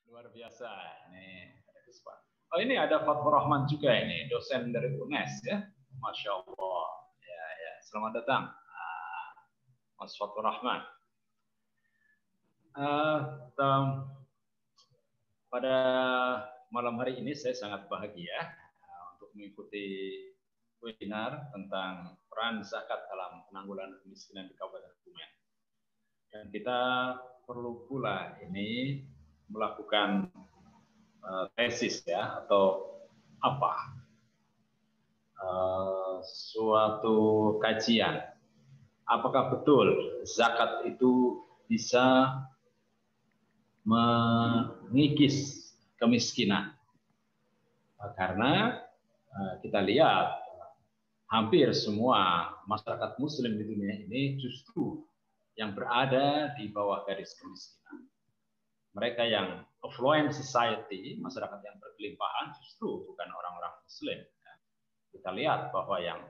Luar biasa. Ini oh, ini ada Fatwa Rahman juga ini, dosen dari UNES ya. Masya Allah. Ya, ya. Selamat datang, Mas Fatwa Rahman. Pada malam hari ini saya sangat bahagia untuk mengikuti webinar tentang peran zakat dalam penanggulangan kemiskinan di Kabupaten Kebumen. Dan kita perlu pula ini melakukan tesis ya, atau apa, suatu kajian. Apakah betul zakat itu bisa mengikis kemiskinan? Karena kita lihat hampir semua masyarakat muslim di dunia ini justru yang berada di bawah garis kemiskinan. Mereka yang affluent society, masyarakat yang berkelimpahan, justru bukan orang-orang muslim. Kita lihat bahwa yang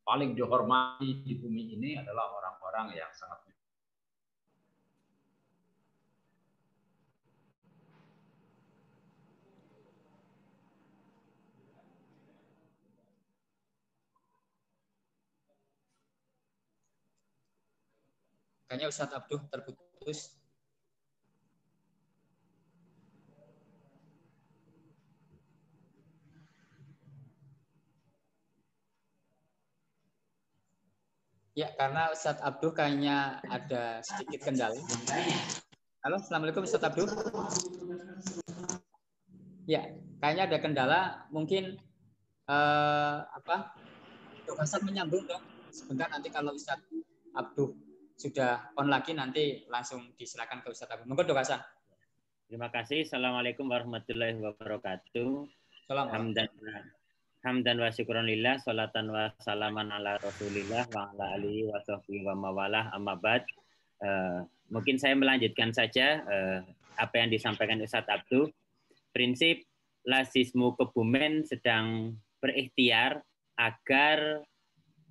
paling dihormati di bumi ini adalah orang-orang yang sangat Kayaknya Ustadz Abduh terputus. Ya, karena Ustadz Abduh kayaknya ada sedikit kendala. Halo, Assalamualaikum Ustadz Abduh. Ya, kayaknya ada kendala. Mungkin Dok Hasan menyambung dong. Sebentar, nanti kalau Ustadz Abduh sudah on lagi, nanti langsung disilakan ke Ustadz Abduh. Monggo Dok Hasan. Terima kasih. Assalamualaikum warahmatullahi wabarakatuh. Hamdan wa syukronillah, salatan wa salaman ala rasulillah wa ala alihi wa sahbihi wa mawalah, amma ba'd. Mungkin saya melanjutkan saja apa yang disampaikan Ustadz Abduh. Prinsip Lasismu Kebumen sedang berikhtiar agar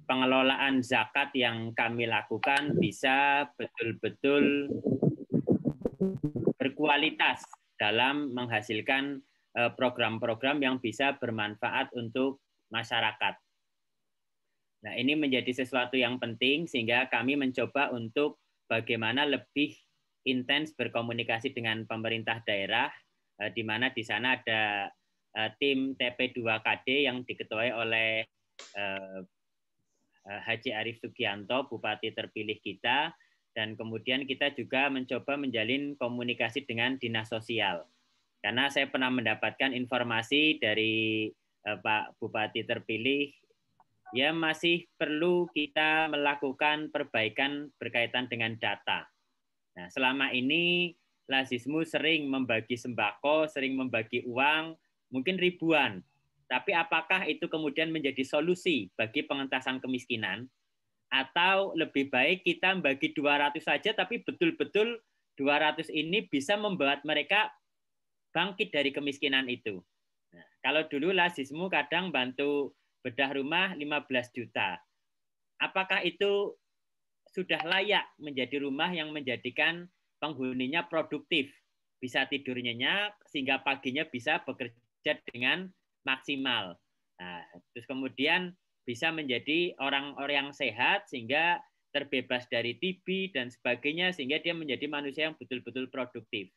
pengelolaan zakat yang kami lakukan bisa betul-betul berkualitas dalam menghasilkan program-program yang bisa bermanfaat untuk masyarakat. Nah, ini menjadi sesuatu yang penting sehingga kami mencoba untuk bagaimana lebih intens berkomunikasi dengan pemerintah daerah, di mana di sana ada tim TP2KD yang diketuai oleh Haji Arif Sugianto, Bupati terpilih kita, dan kemudian kita juga mencoba menjalin komunikasi dengan Dinas Sosial. Karena saya pernah mendapatkan informasi dari Pak Bupati terpilih, ya masih perlu kita melakukan perbaikan berkaitan dengan data. Nah, selama ini Lasismu sering membagi sembako, sering membagi uang, mungkin ribuan. Tapi apakah itu kemudian menjadi solusi bagi pengentasan kemiskinan? Atau lebih baik kita bagi 200 saja, tapi betul-betul 200 ini bisa membuat mereka bangkit dari kemiskinan itu. Nah, kalau dulu Lasismu kadang bantu bedah rumah 15 juta. Apakah itu sudah layak menjadi rumah yang menjadikan penghuninya produktif, bisa tidur nyenyak, sehingga paginya bisa bekerja dengan maksimal. Nah, terus kemudian bisa menjadi orang-orang yang sehat, sehingga terbebas dari TB dan sebagainya, sehingga dia menjadi manusia yang betul-betul produktif.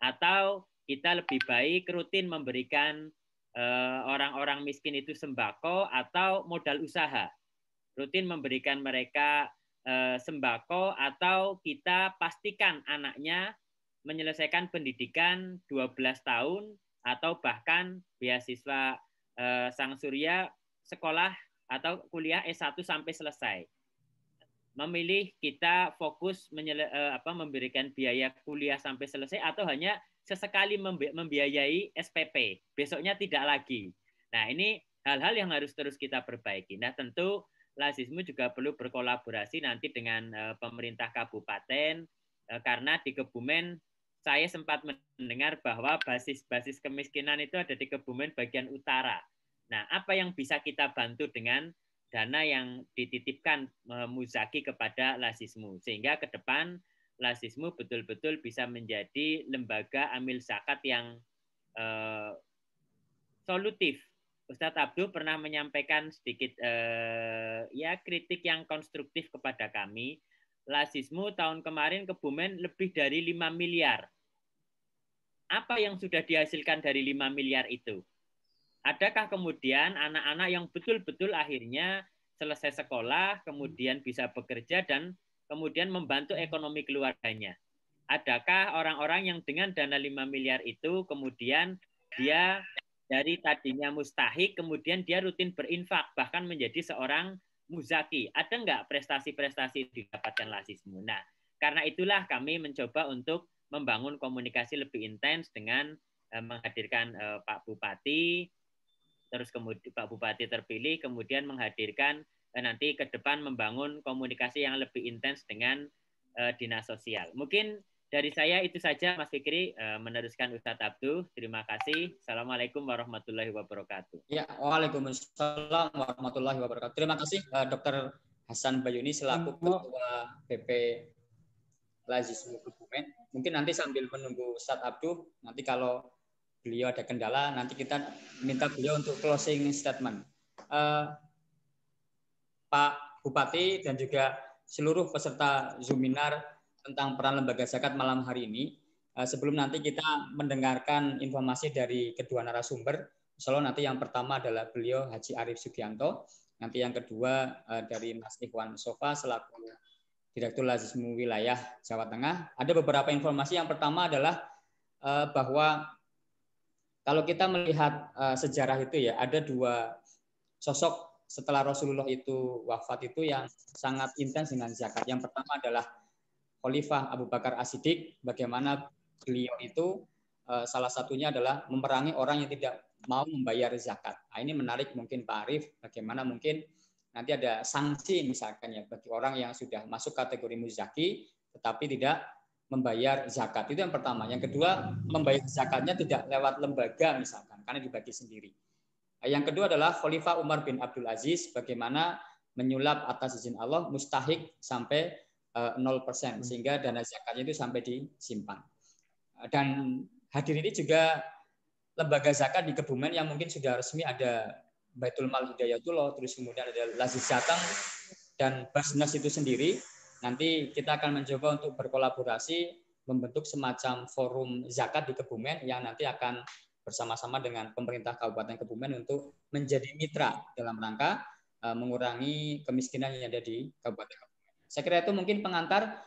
Atau kita lebih baik rutin memberikan orang-orang miskin itu sembako atau modal usaha. Rutin memberikan mereka sembako atau kita pastikan anaknya menyelesaikan pendidikan 12 tahun atau bahkan beasiswa Sang Surya sekolah atau kuliah S1 sampai selesai. Memilih kita fokus memberikan biaya kuliah sampai selesai atau hanya sesekali membiayai SPP, besoknya tidak lagi. Nah, ini hal-hal yang harus terus kita perbaiki. Nah, tentu Lasismu juga perlu berkolaborasi nanti dengan pemerintah kabupaten, karena di Kebumen saya sempat mendengar bahwa basis kemiskinan itu ada di Kebumen bagian utara. Nah, apa yang bisa kita bantu dengan dana yang dititipkan Muzaki kepada Lasismu, sehingga ke depan Lazismu betul-betul bisa menjadi lembaga amil zakat yang solutif. Ustadz Abduh pernah menyampaikan sedikit ya kritik yang konstruktif kepada kami. Lazismu tahun kemarin Kebumen lebih dari 5 miliar. Apa yang sudah dihasilkan dari 5 miliar itu? Adakah kemudian anak-anak yang betul-betul akhirnya selesai sekolah, kemudian bisa bekerja dan kemudian membantu ekonomi keluarganya? Adakah orang-orang yang dengan dana 5 miliar itu kemudian dia dari tadinya mustahik, kemudian dia rutin berinfak, bahkan menjadi seorang muzaki? Ada nggak prestasi-prestasi didapatkan Lazismu? Nah, karena itulah kami mencoba untuk membangun komunikasi lebih intens dengan menghadirkan Pak Bupati, terus kemudian Pak Bupati terpilih, kemudian menghadirkan nanti ke depan membangun komunikasi yang lebih intens dengan dinas sosial. Mungkin dari saya itu saja, Mas Fikri. Meneruskan Ustadz Abduh. Terima kasih. Assalamualaikum warahmatullahi wabarakatuh. Ya, waalaikumsalam warahmatullahi wabarakatuh. Terima kasih Dr. Hasan Bayuni selaku Ketua BP Lazismu Kebumen. Mungkin nanti sambil menunggu Ustadz Abduh, nanti kalau beliau ada kendala, nanti kita minta beliau untuk closing statement. Pak Bupati dan juga seluruh peserta Zoominar tentang peran lembaga zakat malam hari ini. Sebelum nanti kita mendengarkan informasi dari kedua narasumber, insya Allah nanti yang pertama adalah beliau Haji Arif Sugianto, nanti yang kedua dari Mas Ikhwan Sofa selaku Direktur Lazismu Wilayah Jawa Tengah. Ada beberapa informasi. Yang pertama adalah bahwa kalau kita melihat sejarah itu ya, ada dua sosok setelah Rasulullah itu wafat itu yang sangat intens dengan zakat. Yang pertama adalah Khalifah Abu Bakar As-Siddiq, bagaimana beliau itu salah satunya adalah memerangi orang yang tidak mau membayar zakat. Nah, ini menarik mungkin Pak Arif, bagaimana mungkin nanti ada sanksi misalkan ya bagi orang yang sudah masuk kategori muzaki tetapi tidak membayar zakat. Itu yang pertama. Yang kedua, membayar zakatnya tidak lewat lembaga misalkan, karena dibagi sendiri. Yang kedua adalah Khalifah Umar bin Abdul Aziz, bagaimana menyulap atas izin Allah mustahik sampai 0%, sehingga dana zakatnya itu sampai disimpan. Dan hadir ini juga lembaga zakat di Kebumen yang mungkin sudah resmi ada Baitul Mal Hidayatullah, terus kemudian ada Lazis Jateng dan Basnas itu sendiri. Nanti kita akan mencoba untuk berkolaborasi membentuk semacam forum zakat di Kebumen yang nanti akan bersama-sama dengan pemerintah Kabupaten Kebumen untuk menjadi mitra dalam rangka mengurangi kemiskinan yang ada di Kabupaten Kebumen. Saya kira itu mungkin pengantar,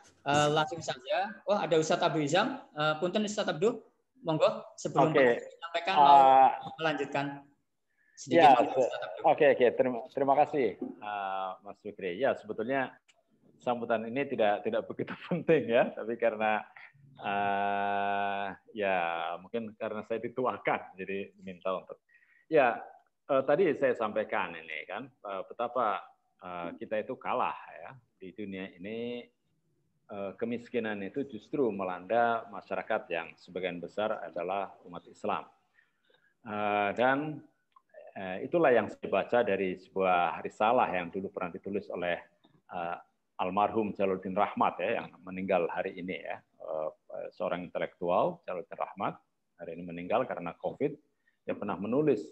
langsung saja. Oh, ada Ustadz Abdul Izam. Punten Ustadz Abdul, monggo sebelum menyampaikan mau melanjutkan sedikit. Ya, oke. Terima kasih Mas Fikri. Ya, sebetulnya sambutan ini tidak begitu penting ya, tapi karena ya mungkin karena saya dituakan, jadi diminta untuk. Ya, tadi saya sampaikan ini kan betapa kita itu kalah ya di dunia ini. Kemiskinan itu justru melanda masyarakat yang sebagian besar adalah umat Islam. Dan itulah yang saya baca dari sebuah risalah yang dulu pernah ditulis oleh almarhum Jalaluddin Rahmat ya, yang meninggal hari ini ya, seorang intelektual Jalaluddin Rahmat hari ini meninggal karena COVID. Dia pernah menulis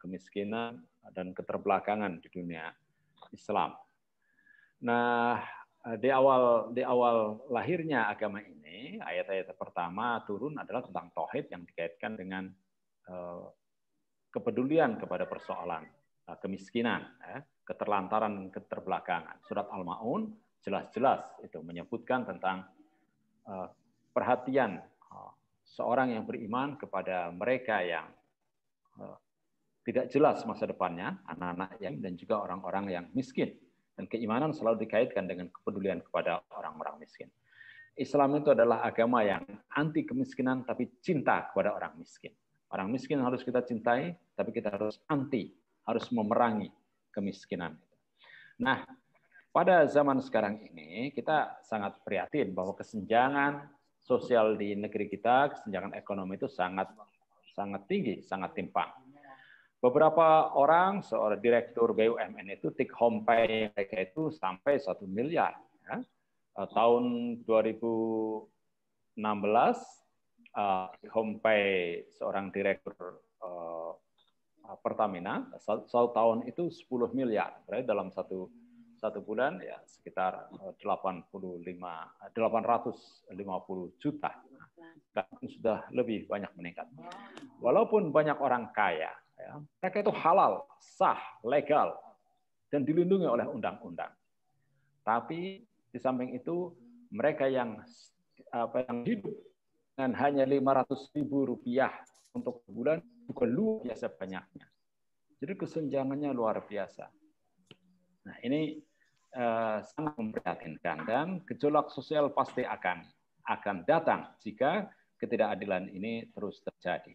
kemiskinan dan keterbelakangan di dunia Islam. Nah, di awal lahirnya agama ini, ayat-ayat pertama turun adalah tentang tauhid yang dikaitkan dengan kepedulian kepada persoalan kemiskinan, keterlantaran dan keterbelakangan. Surat Al-Ma'un jelas-jelas itu menyebutkan tentang perhatian seorang yang beriman kepada mereka yang tidak jelas masa depannya, anak-anak yang dan juga orang-orang yang miskin. Dan keimanan selalu dikaitkan dengan kepedulian kepada orang-orang miskin. Islam itu adalah agama yang anti kemiskinan tapi cinta kepada orang miskin. Orang miskin harus kita cintai, tapi kita harus harus memerangi kemiskinan. Nah, pada zaman sekarang ini kita sangat prihatin bahwa kesenjangan sosial di negeri kita, kesenjangan ekonomi itu sangat tinggi, sangat timpang. Beberapa orang, seorang direktur BUMN itu take home pay mereka itu sampai 1 miliar. Ya. tahun 2016 homepage seorang direktur Pertamina, satu tahun itu 10 miliar, berarti dalam satu bulan ya sekitar 850 juta. Sudah lebih banyak meningkat. Walaupun banyak orang kaya, ya, mereka itu halal, sah, legal, dan dilindungi oleh undang-undang. Tapi di samping itu mereka yang hidup dengan hanya Rp500.000 untuk sebulan juga luar biasa banyaknya. Jadi kesenjangannya luar biasa. Nah, ini sangat memprihatinkan dan gejolak sosial pasti akan datang jika ketidakadilan ini terus terjadi.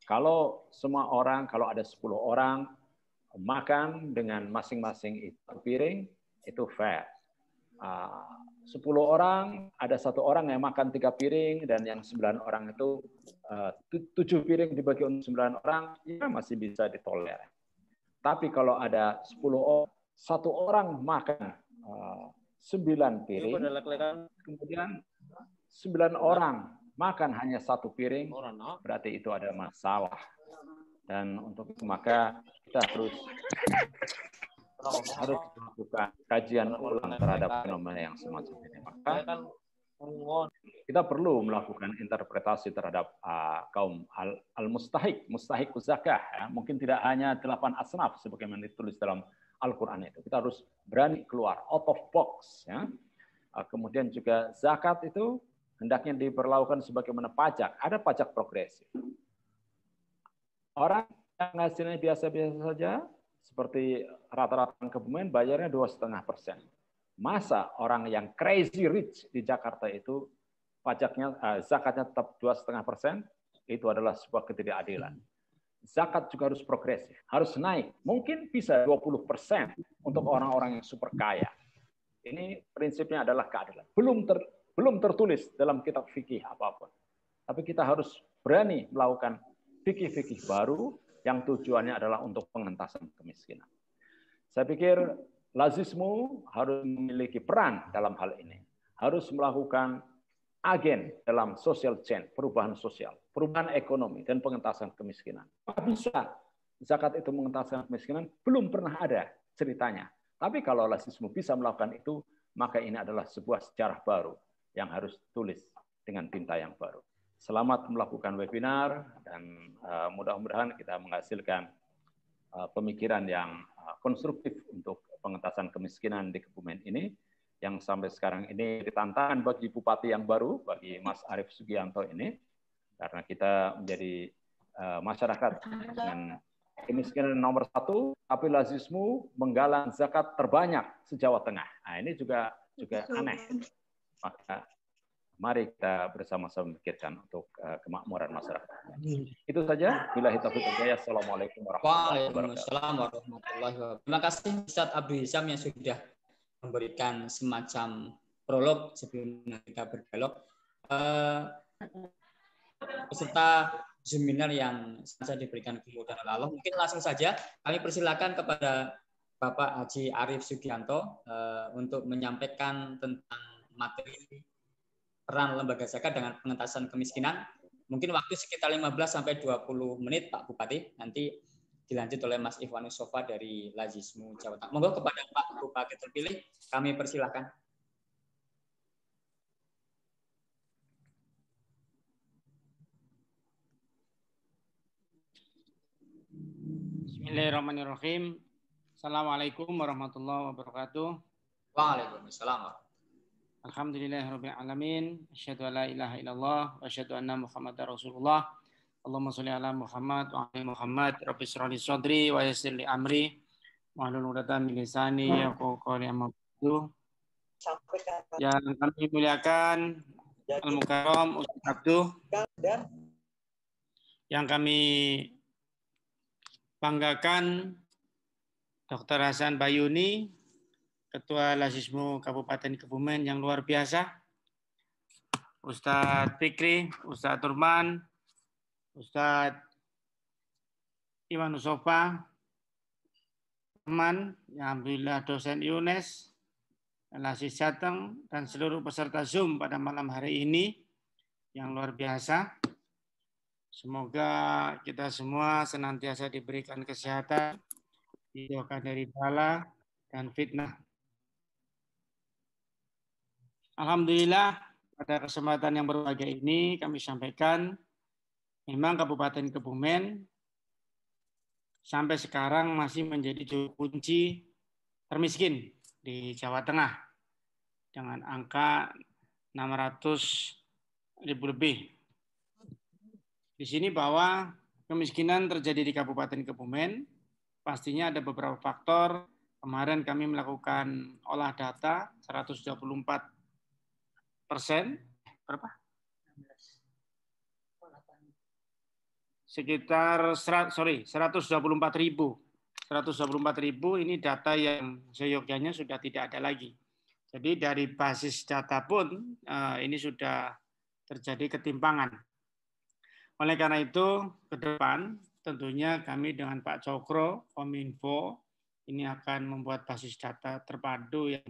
Kalau semua orang, kalau ada 10 orang makan dengan masing-masing itu piring, itu fair. 10 orang, ada 1 orang yang makan 3 piring, dan yang 9 orang itu 7 piring dibagi untuk 9 orang, ya masih bisa ditolerir. Tapi kalau ada 10 orang, 1 orang makan 9 piring, kemudian 9 orang makan hanya 1 piring, berarti itu ada masalah. Dan untuk itu maka kita harus melakukan kajian ulang terhadap fenomena yang semacam ini. Maka kita perlu melakukan interpretasi terhadap kaum mustahik zakah. Ya. Mungkin tidak hanya 8 asnaf sebagaimana ditulis dalam Al-Quran itu. Kita harus berani keluar out of box. Ya. Kemudian juga zakat itu hendaknya diperlakukan sebagaimana pajak. Ada pajak progresif. Orang yang hasilnya biasa-biasa saja, seperti rata-rata Kebumen bayarnya 2,5%. Masa orang yang crazy rich di Jakarta itu pajaknya zakatnya tetap 2,5%, itu adalah sebuah ketidakadilan. Zakat juga harus progresif, harus naik. Mungkin bisa 20% untuk orang-orang yang super kaya. Ini prinsipnya adalah keadilan. Belum tertulis dalam kitab fikih apapun. Tapi kita harus berani melakukan fikih-fikih baru yang tujuannya adalah untuk pengentasan kemiskinan. Saya pikir lazismu harus memiliki peran dalam hal ini. Harus melakukan agen dalam social change, perubahan sosial, perubahan ekonomi, dan pengentasan kemiskinan. Apa bisa zakat itu mengentasan kemiskinan? Belum pernah ada ceritanya. Tapi kalau lazismu bisa melakukan itu, maka ini adalah sebuah sejarah baru yang harus tulis dengan tinta yang baru. Selamat melakukan webinar dan mudah-mudahan kita menghasilkan pemikiran yang konstruktif untuk pengentasan kemiskinan di Kebumen ini, yang sampai sekarang ini ditantangan bagi bupati yang baru, bagi Mas Arief Sugianto ini, karena kita menjadi masyarakat dengan kemiskinan nomor 1, tapi lazismu menggalang zakat terbanyak se-Jawa Tengah. Nah, ini juga aneh. Maka mari kita bersama-sama memikirkan untuk kemakmuran masyarakat. Itu saja. Billahi taufiq wal hidayah. Assalamualaikum warahmatullahi wabarakatuh. Waalaikumsalam. Terima kasih Ustaz Abdul Hisham yang sudah memberikan semacam prolog sebelum kita berdialog. Peserta seminar yang saja diberikan kemudahan Allah. Mungkin langsung saja kami persilakan kepada Bapak Haji Arief Sugianto untuk menyampaikan tentang materi peran lembaga zakat dengan pengentasan kemiskinan. Mungkin waktu sekitar 15-20 menit Pak Bupati. Nanti dilanjut oleh Mas Ikhwanus Sofa dari Lazismu Jawa Tengah. Monggo kepada Pak Bupati terpilih, kami persilakan. Bismillahirrahmanirrahim. Assalamualaikum warahmatullahi wabarakatuh. Waalaikumsalam. Alhamdulillahirabbil alamin. Asyhadu an la ilaha illallah wa asyhadu anna Muhammadar Rasulullah. Allahumma shalli ala Muhammad wa ala Muhammad. Rabbi shrah li sadri wa yassir li amri wahlul 'uqdatam min lisani yafqahu qawli. Amma ba'du. Yang kami muliakan Al-Mukarram Ustaz Abduh, yang kami banggakan Dr. Hasan Bayuni, Ketua Lazismu Kabupaten Kebumen yang luar biasa, Ustadz Fikri, Ustadz Turman, Ustadz Iwan Usofa, teman yang alhamdulillah dosen UNES, Lasis Jateng, dan seluruh peserta Zoom pada malam hari ini yang luar biasa. Semoga kita semua senantiasa diberikan kesehatan, dijauhkan dari bala dan fitnah. Alhamdulillah, pada kesempatan yang berbahagia ini kami sampaikan, memang Kabupaten Kebumen sampai sekarang masih menjadi juru kunci termiskin di Jawa Tengah dengan angka 600.000 lebih. Di sini bahwa kemiskinan terjadi di Kabupaten Kebumen, pastinya ada beberapa faktor. Kemarin kami melakukan olah data 124%, berapa? Sekitar 124.000. 124.000 ini data yang seyogyanya sudah tidak ada lagi. Jadi dari basis data pun ini sudah terjadi ketimpangan. Oleh karena itu, ke depan tentunya kami dengan Pak Cokro, Kominfo, ini akan membuat basis data terpadu yang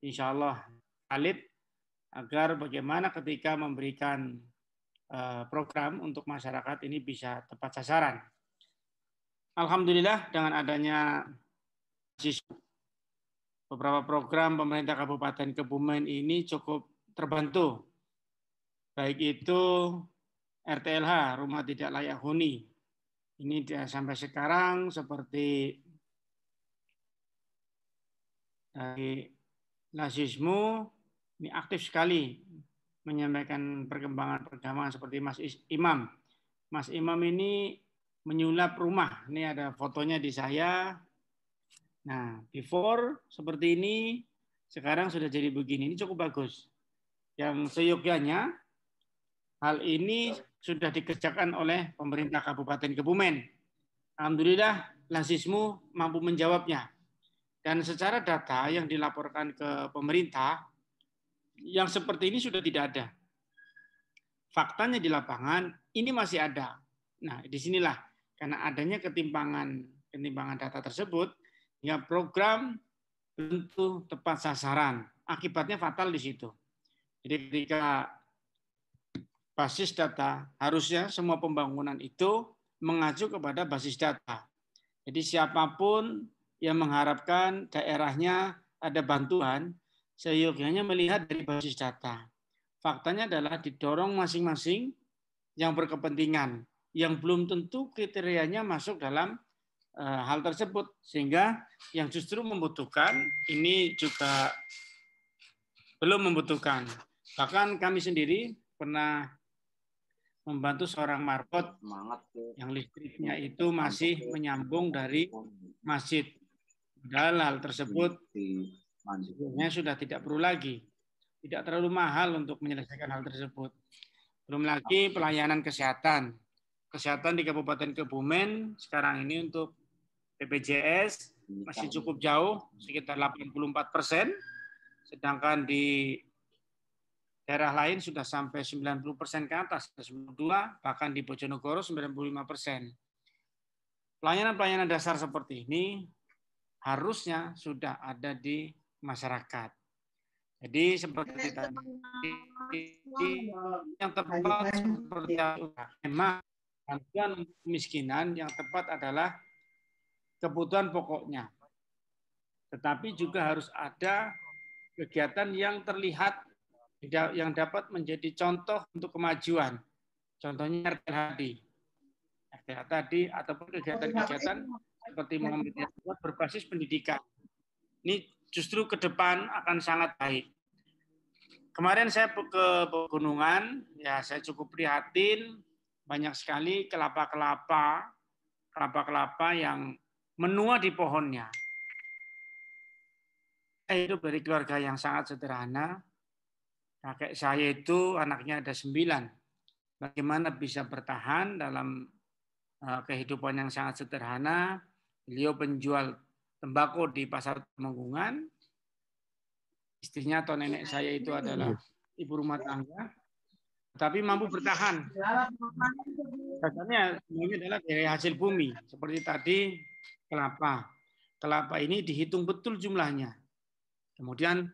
insya Allah valid, agar bagaimana ketika memberikan program untuk masyarakat ini bisa tepat sasaran. Alhamdulillah dengan adanya beberapa program pemerintah Kabupaten Kebumen ini cukup terbantu. Baik itu RTLH, Rumah Tidak Layak Huni. Ini sampai sekarang seperti dari Lasismu, ini aktif sekali menyampaikan perkembangan seperti Mas Imam. Mas Imam ini menyulap rumah. Ini ada fotonya di saya. Nah, before seperti ini, sekarang sudah jadi begini. Ini cukup bagus. Yang seyogyanya, hal ini sudah dikerjakan oleh pemerintah Kabupaten Kebumen. Alhamdulillah, Lasismu mampu menjawabnya. Dan secara data yang dilaporkan ke pemerintah, yang seperti ini sudah tidak ada. Faktanya di lapangan, ini masih ada. Nah, disinilah karena adanya ketimpangan data tersebut, ya program tentu tepat sasaran. Akibatnya fatal di situ. Jadi ketika basis data, harusnya semua pembangunan itu mengacu kepada basis data. Jadi siapapun yang mengharapkan daerahnya ada bantuan, seyogyanya melihat dari basis data. Faktanya adalah didorong masing-masing yang berkepentingan, yang belum tentu kriterianya masuk dalam hal tersebut, sehingga yang justru membutuhkan ini juga belum membutuhkan. Bahkan kami sendiri pernah membantu seorang marbot yang listriknya itu masih menyambung dari masjid. Padahal hal tersebut sebenarnya sudah tidak perlu lagi. Tidak terlalu mahal untuk menyelesaikan hal tersebut. Belum lagi pelayanan kesehatan. Kesehatan di Kabupaten Kebumen sekarang ini untuk BPJS masih cukup jauh, sekitar 84%. Sedangkan di daerah lain sudah sampai 90% ke atas, 92%, bahkan di Bojonegoro 95%. Pelayanan-pelayanan dasar seperti ini harusnya sudah ada di masyarakat. Jadi seperti tadi yang tepat seperti memang bantuan kemiskinan yang tepat adalah kebutuhan pokoknya. Tetapi juga harus ada kegiatan yang terlihat yang dapat menjadi contoh untuk kemajuan. Contohnya RTH tadi ataupun kegiatan-kegiatan seperti Muhammadiyah berbasis pendidikan. Ini justru ke depan akan sangat baik. Kemarin saya ke pegunungan, ya saya cukup prihatin, banyak sekali kelapa-kelapa yang menua di pohonnya. Saya hidup dari keluarga yang sangat sederhana. Kakek saya itu anaknya ada 9. Bagaimana bisa bertahan dalam kehidupan yang sangat sederhana? Beliau penjual tembakau di pasar Temenggungan. Istrinya atau nenek saya itu adalah ibu rumah tangga, tapi mampu bertahan. Dasarnya semuanya adalah dari hasil bumi. Seperti tadi kelapa. Kelapa ini dihitung betul jumlahnya. Kemudian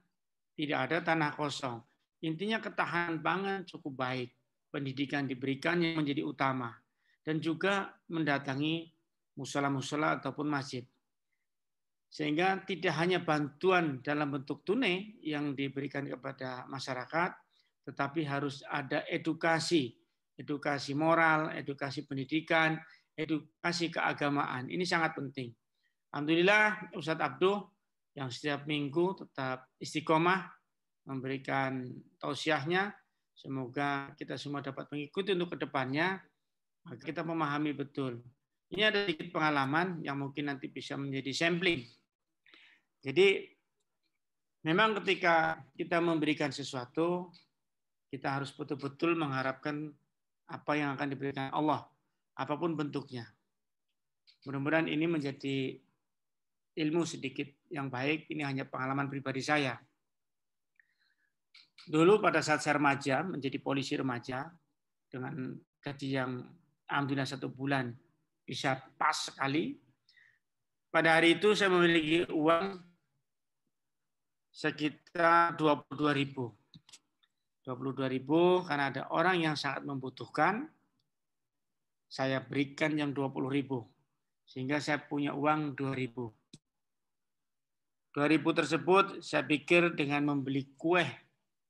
tidak ada tanah kosong. Intinya ketahanan pangan cukup baik, pendidikan diberikan yang menjadi utama, dan juga mendatangi musola-musola ataupun masjid. Sehingga tidak hanya bantuan dalam bentuk tunai yang diberikan kepada masyarakat, tetapi harus ada edukasi moral, edukasi pendidikan, edukasi keagamaan. Ini sangat penting. Alhamdulillah Ustadz Abduh yang setiap minggu tetap istiqomah memberikan tausiahnya. Semoga kita semua dapat mengikuti untuk kedepannya, maka kita memahami betul. Ini ada sedikit pengalaman yang mungkin nanti bisa menjadi sampling. Jadi memang ketika kita memberikan sesuatu, kita harus betul-betul mengharapkan apa yang akan diberikan Allah, apapun bentuknya. Mudah-mudahan ini menjadi ilmu sedikit yang baik. Ini hanya pengalaman pribadi saya. Dulu pada saat saya remaja, menjadi polisi remaja, dengan gaji yang alhamdulillah 1 bulan bisa pas sekali. Pada hari itu saya memiliki uang sekitar 22.000. 22.000 karena ada orang yang sangat membutuhkan, saya berikan yang 20.000. Sehingga saya punya uang 2.000. 2.000 tersebut saya pikir dengan membeli kue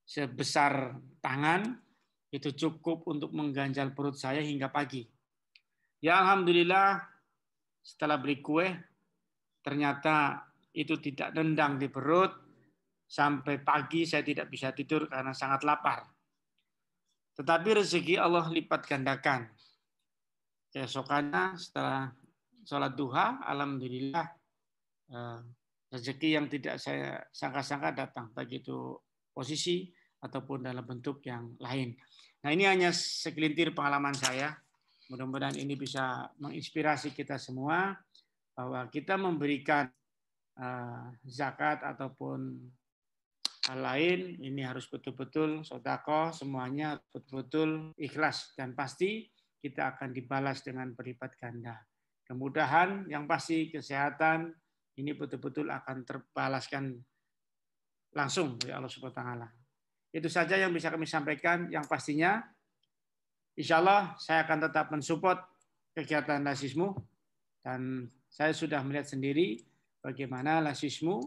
sebesar tangan itu cukup untuk mengganjal perut saya hingga pagi. Ya alhamdulillah setelah beli kue ternyata itu tidak nendang di perut. Sampai pagi saya tidak bisa tidur karena sangat lapar. Tetapi rezeki Allah lipat gandakan. Keesokannya setelah sholat duha, alhamdulillah rezeki yang tidak saya sangka-sangka datang, baik itu posisi ataupun dalam bentuk yang lain. Nah ini hanya segelintir pengalaman saya. Mudah-mudahan ini bisa menginspirasi kita semua bahwa kita memberikan zakat ataupun hal lain ini harus betul-betul sedekah, semuanya betul-betul ikhlas dan pasti kita akan dibalas dengan berlipat ganda. Kemudahan yang pasti, kesehatan ini betul-betul akan terbalaskan langsung dari Allah Subhanahu wa taala. Itu saja yang bisa kami sampaikan. Yang pastinya insya Allah saya akan tetap mensupport kegiatan Lasismu dan saya sudah melihat sendiri bagaimana Lasismu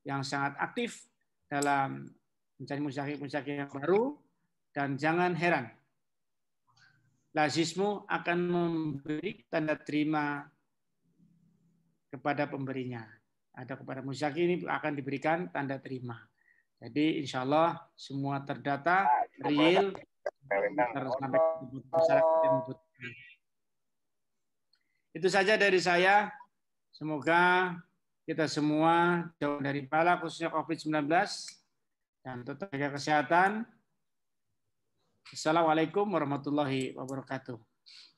yang sangat aktif dalam mencari musyaki yang baru, dan jangan heran, Lasismu akan memberi tanda terima kepada pemberinya. Ada kepada musyaki ini akan diberikan tanda terima. Jadi insya Allah semua terdata, real, sampai masyarakat yang membutuhkan. Itu saja dari saya. Semoga kita semua jauh dari bala khususnya COVID-19 dan tetap jaga kesehatan. Assalamualaikum warahmatullahi wabarakatuh.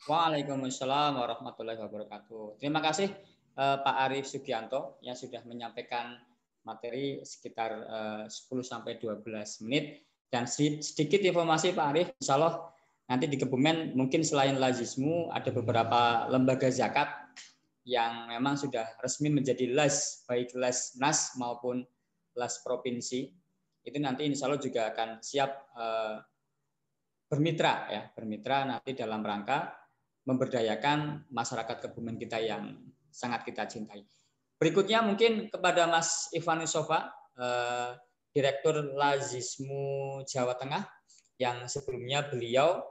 Waalaikumsalam warahmatullahi wabarakatuh. Terima kasih Pak Arief Sugianto yang sudah menyampaikan materi sekitar 10-12 menit. Dan sedikit informasi Pak Arief, insya Allah nanti di Kebumen mungkin selain Lasismu ada beberapa lembaga zakat yang memang sudah resmi menjadi LAS, baik LAS NAS maupun LAS provinsi. Itu nanti insya Allah juga akan siap bermitra nanti dalam rangka memberdayakan masyarakat Kebumen kita yang sangat kita cintai. Berikutnya mungkin kepada Mas Ivan Yusofa, Direktur Lasismu Jawa Tengah, yang sebelumnya beliau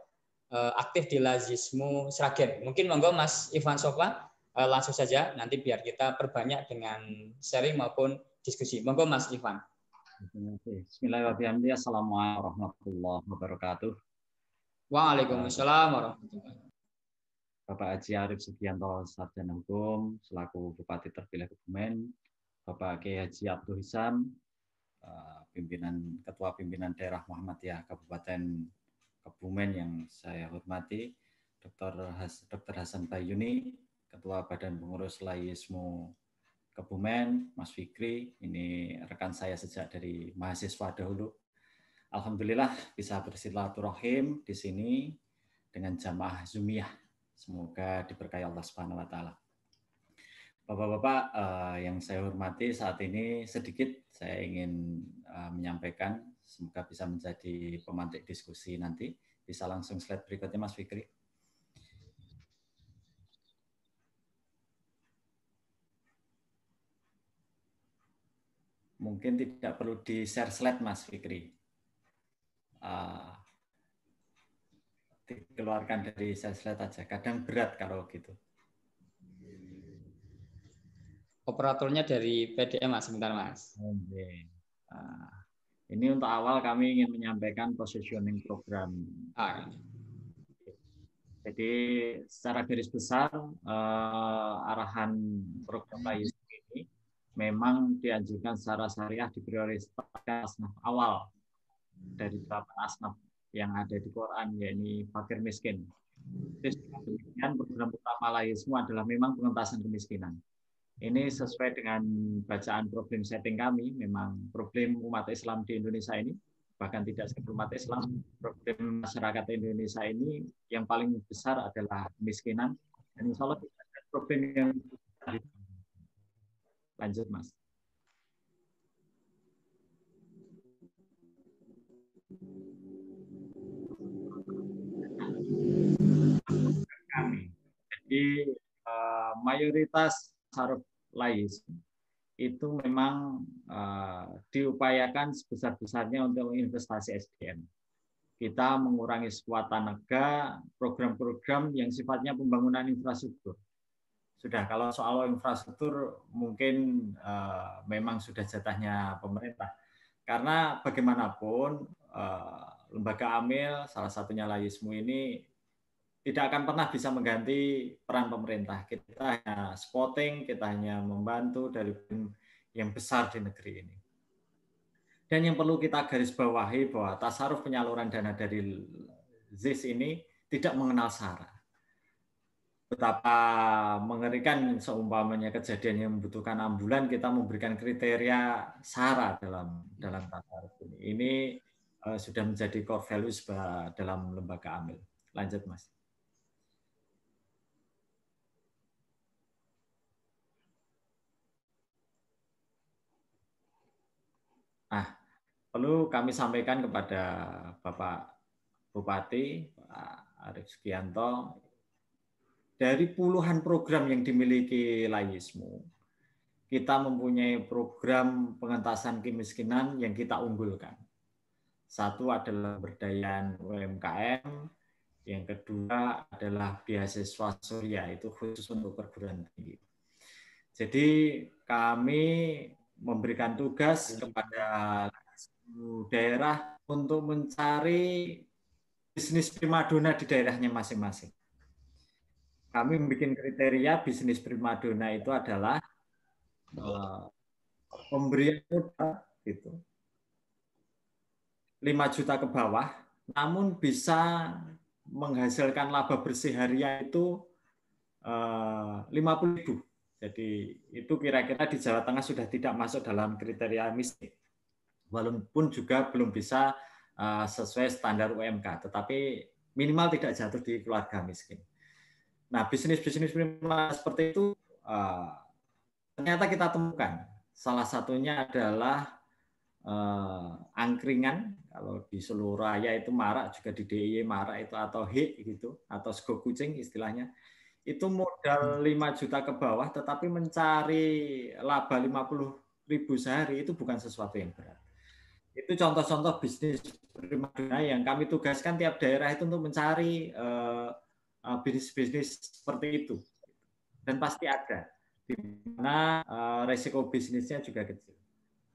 aktif di Lasismu Sragen. Mungkin monggo Mas Ivan Yusofa langsung saja, nanti biar kita perbanyak dengan sharing maupun diskusi. Monggo Mas Ivan. Bismillahirrahmanirrahim. Assalamualaikum warahmatullahi wabarakatuh. Waalaikumsalam warahmatullahi wabarakatuh. Bapak Haji Arief Sugianto, Sarjana Hukum, selaku Bupati terpilih Kebumen, Bapak Kiai Haji Abdul Hisam, Ketua Pimpinan Daerah Muhammadiyah Kabupaten Kebumen yang saya hormati, Dr. Hasan Bayuni, Ketua Badan Pengurus Lasismu Kebumen, Mas Fikri, ini rekan saya sejak dari mahasiswa dahulu. Alhamdulillah bisa bersilaturahim di sini dengan jamaah Zumiyah. Semoga diberkahi Allah Subhanahu wa taala. Bapak-bapak yang saya hormati, saat ini sedikit saya ingin menyampaikan, semoga bisa menjadi pemantik diskusi nanti. Bisa langsung slide berikutnya, Mas Fikri. Mungkin tidak perlu di-share slide, Mas Fikri. Dikeluarkan dari share slide aja. Kadang berat kalau gitu. Operatornya dari PDM, Mas. Sebentar, Mas. Oke. Ini untuk awal kami ingin menyampaikan positioning program. Jadi secara garis besar arahan program LAYS ini memang dianjurkan secara syariah diprioritaskan asnaf awal dari 8 asnaf yang ada di Quran, yaitu fakir miskin. Kemudian program utama LAYS adalah memang pengentasan kemiskinan. Ini sesuai dengan bacaan problem setting kami, memang problem umat Islam di Indonesia ini, bahkan tidak sekedar umat Islam, problem masyarakat Indonesia ini yang paling besar adalah kemiskinan, dan insya Allah tidak ada problem yang lanjut, Mas. Kami. Jadi mayoritas tasarruf LAYS itu memang diupayakan sebesar-besarnya untuk investasi SDM. Kita mengurangi sekuat tenaga, program-program yang sifatnya pembangunan infrastruktur. Sudah, kalau soal infrastruktur mungkin memang sudah jatahnya pemerintah. Karena bagaimanapun lembaga AMIL, salah satunya LAYSMU ini tidak akan pernah bisa mengganti peran pemerintah. Kita hanya spotting, kita hanya membantu dari yang besar di negeri ini. Dan yang perlu kita garis bawahi bahwa tasarruf penyaluran dana dari ZIS ini tidak mengenal syarat. Betapa mengerikan seumpamanya kejadian yang membutuhkan ambulan, kita memberikan kriteria syarat dalam tasarruf ini. Ini sudah menjadi core values dalam lembaga AMIL. Lanjut, Mas. Nah, perlu kami sampaikan kepada Bapak Bupati, Pak Arief Sugianto, dari puluhan program yang dimiliki LAYSMU, kita mempunyai program pengentasan kemiskinan yang kita unggulkan. Satu adalah pemberdayaan UMKM, yang kedua adalah beasiswa Surya, itu khusus untuk perguruan tinggi. Jadi kami memberikan tugas kepada daerah untuk mencari bisnis primadona di daerahnya masing-masing. Kami membuat kriteria bisnis primadona itu adalah pemberian modal gitu, 5 juta ke bawah, namun bisa menghasilkan laba bersih harian itu 50.000. Jadi itu kira-kira di Jawa Tengah sudah tidak masuk dalam kriteria miskin. Walaupun juga belum bisa sesuai standar UMK, tetapi minimal tidak jatuh di keluarga miskin. Nah, bisnis-bisnis minimal seperti itu ternyata kita temukan. Salah satunya adalah angkringan, kalau di seluruh raya itu marak, juga di DIY marak itu, atau HIK gitu, atau sego kucing istilahnya. Itu modal 5 juta ke bawah, tetapi mencari laba 50.000 sehari itu bukan sesuatu yang berat. Itu contoh-contoh bisnis primadona yang kami tugaskan tiap daerah itu untuk mencari bisnis-bisnis seperti itu. Dan pasti ada, di mana resiko bisnisnya juga kecil.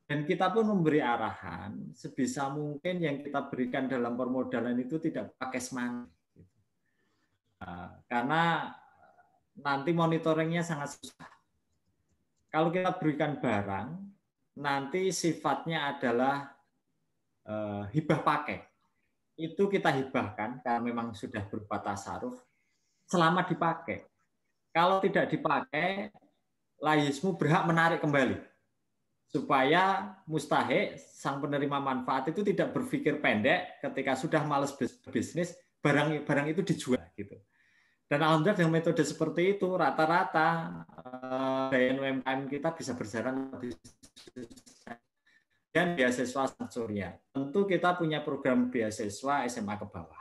Dan kita pun memberi arahan sebisa mungkin yang kita berikan dalam permodalan itu tidak pakai semangat. Karena nanti monitoringnya sangat susah. Kalau kita berikan barang, nanti sifatnya adalah hibah pakai. Itu kita hibahkan karena memang sudah berupa tasarruf selama dipakai. Kalau tidak dipakai, LAYSMU berhak menarik kembali. Supaya mustahik, sang penerima manfaat itu tidak berpikir pendek ketika sudah malas bisnis, barang itu dijual gitu. Dan alhamdulillah dengan metode seperti itu rata-rata daya UMKM kita bisa berjalan lebih sustain. Dan beasiswa Surya. Tentu kita punya program beasiswa SMA ke bawah.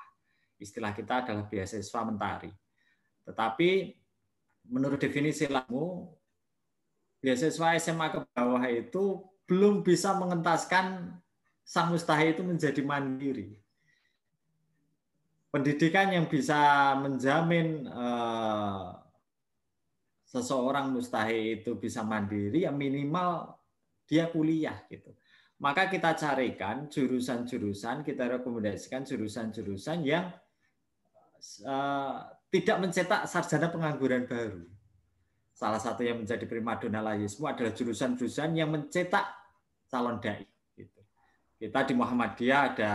Istilah kita adalah beasiswa mentari. Tetapi menurut definisi ilmu, beasiswa SMA ke bawah itu belum bisa mengentaskan sang mustahik itu menjadi mandiri. Pendidikan yang bisa menjamin seseorang mustahik itu bisa mandiri, ya minimal dia kuliah gitu. Maka kita carikan jurusan-jurusan, kita rekomendasikan jurusan-jurusan yang tidak mencetak sarjana pengangguran baru. Salah satu yang menjadi primadona laismu adalah jurusan-jurusan yang mencetak calon dai. Kita di Muhammadiyah ada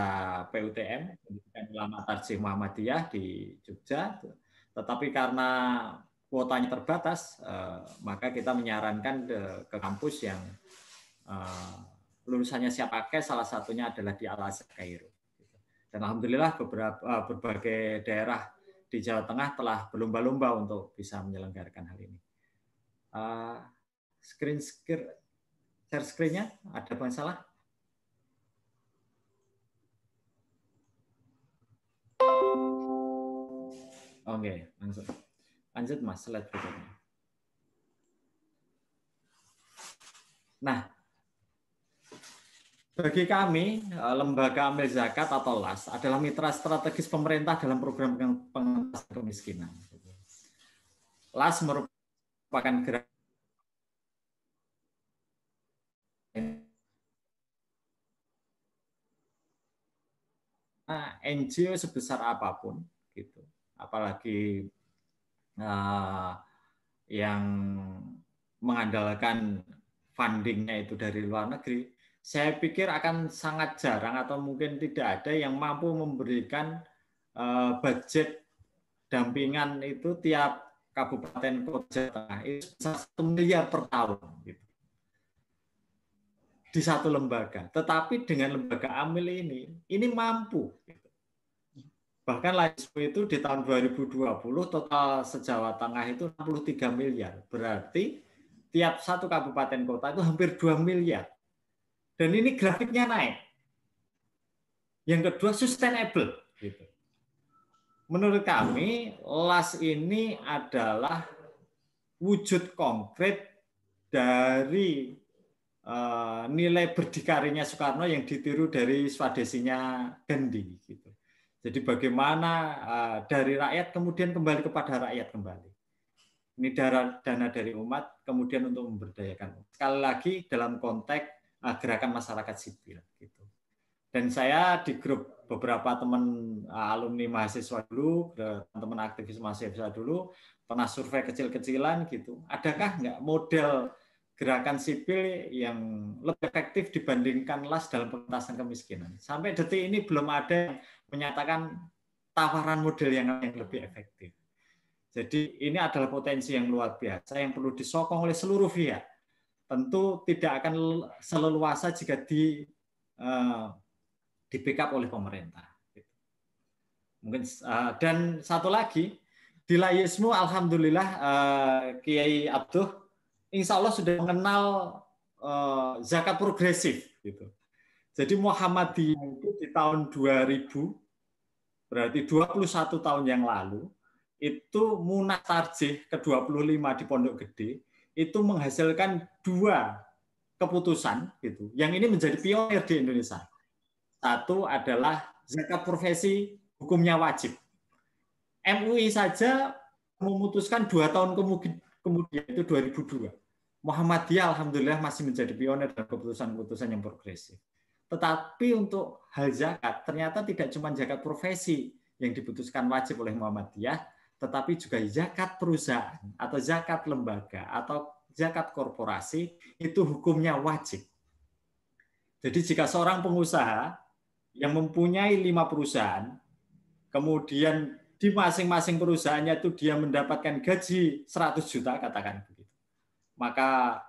PUTM, Pendidikan Ulama Tarjih Muhammadiyah di Jogja. Tetapi karena kuotanya terbatas, maka kita menyarankan ke kampus yang lulusannya siap pakai, salah satunya adalah di Al-Azhar Kairo. Dan alhamdulillah berbagai daerah di Jawa Tengah telah berlomba-lomba untuk bisa menyelenggarakan hal ini. Share screen-nya ada masalah? Oke, lanjut Mas, slide berikutnya. Nah, bagi kami, Lembaga Amil Zakat atau LAS adalah mitra strategis pemerintah dalam program pengentasan kemiskinan. LAS merupakan gerakan NGO sebesar apapun, gitu. Apalagi yang mengandalkan fundingnya itu dari luar negeri, saya pikir akan sangat jarang atau mungkin tidak ada yang mampu memberikan budget dampingan itu tiap kabupaten kota Tengah itu 1 miliar per tahun gitu. Di satu lembaga. Tetapi dengan lembaga Amil ini mampu. Gitu. Bahkan LAISMU itu di tahun 2020 total se-Jawa Tengah itu 63 miliar. Berarti tiap satu kabupaten kota itu hampir 2 miliar. Dan ini grafiknya naik. Yang kedua sustainable. Gitu. Menurut kami, LAS ini adalah wujud konkret dari nilai berdikarinya Soekarno yang ditiru dari swadesinya Gandhi. Gitu. Jadi bagaimana dari rakyat kemudian kembali kepada rakyat kembali. Ini dana dari umat kemudian untuk memberdayakan. Sekali lagi dalam konteks gerakan masyarakat sipil. Gitu. Dan saya di grup beberapa teman alumni mahasiswa dulu, teman-teman aktivis mahasiswa dulu, pernah survei kecil-kecilan gitu. Adakah nggak model gerakan sipil yang lebih efektif dibandingkan LAS dalam pengentasan kemiskinan? Sampai detik ini belum ada yang menyatakan tawaran model yang lebih efektif. Jadi ini adalah potensi yang luar biasa yang perlu disokong oleh seluruh pihak. Tentu tidak akan seleluasa jika di backup oleh pemerintah. Mungkin dan satu lagi di LAISMU alhamdulillah Kiai Abduh insya Allah sudah mengenal zakat progresif gitu. Jadi Muhammadiyah itu di tahun 2000 berarti 21 tahun yang lalu itu Munas Tarjih ke-25 di Pondok Gede itu menghasilkan 2 keputusan gitu. Yang ini menjadi pionir di Indonesia. Satu adalah zakat profesi hukumnya wajib. MUI saja memutuskan 2 tahun kemudian itu 2002. Muhammadiyah alhamdulillah masih menjadi pionir dalam keputusan-keputusan yang progresif. Tetapi untuk hal zakat ternyata tidak cuma zakat profesi yang diputuskan wajib oleh Muhammadiyah, tetapi juga zakat perusahaan atau zakat lembaga atau zakat korporasi itu hukumnya wajib. Jadi jika seorang pengusaha yang mempunyai 5 perusahaan, kemudian di masing-masing perusahaannya itu dia mendapatkan gaji 100 juta, katakan begitu. Maka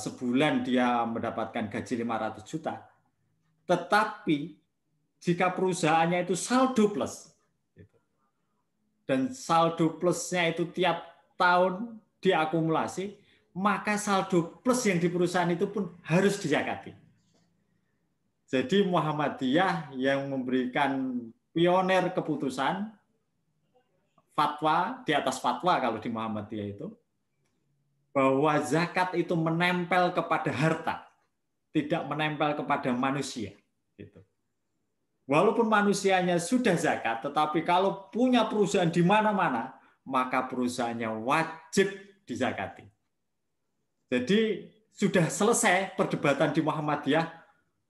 sebulan dia mendapatkan gaji 500 juta. Tetapi jika perusahaannya itu saldo plus, dan saldo plusnya itu tiap tahun diakumulasi, maka saldo plus yang di perusahaan itu pun harus dizakati. Jadi Muhammadiyah yang memberikan pioner keputusan fatwa, di atas fatwa kalau di Muhammadiyah itu, bahwa zakat itu menempel kepada harta, tidak menempel kepada manusia. Gitu. Walaupun manusianya sudah zakat, tetapi kalau punya perusahaan di mana-mana, maka perusahaannya wajib dizakati. Jadi sudah selesai perdebatan di Muhammadiyah,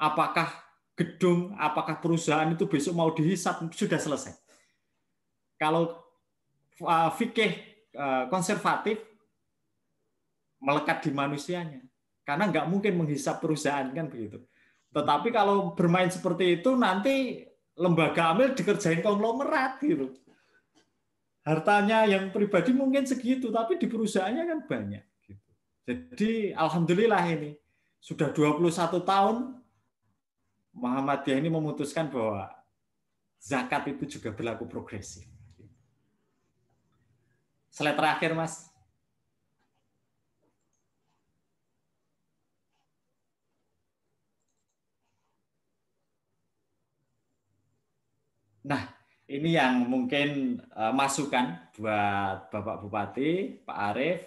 apakah gedung, apakah perusahaan itu besok mau dihisap, sudah selesai. Kalau fikih konservatif melekat di manusianya, karena nggak mungkin menghisap perusahaan kan begitu. Tetapi kalau bermain seperti itu nanti lembaga amil dikerjain konglomerat gitu. Hartanya yang pribadi mungkin segitu, tapi di perusahaannya kan banyak. Gitu. Jadi alhamdulillah ini sudah 21 tahun Muhammadiyah ini memutuskan bahwa zakat itu juga berlaku progresif. Slide terakhir, Mas. Nah, ini yang mungkin masukan buat Bapak Bupati, Pak Arief,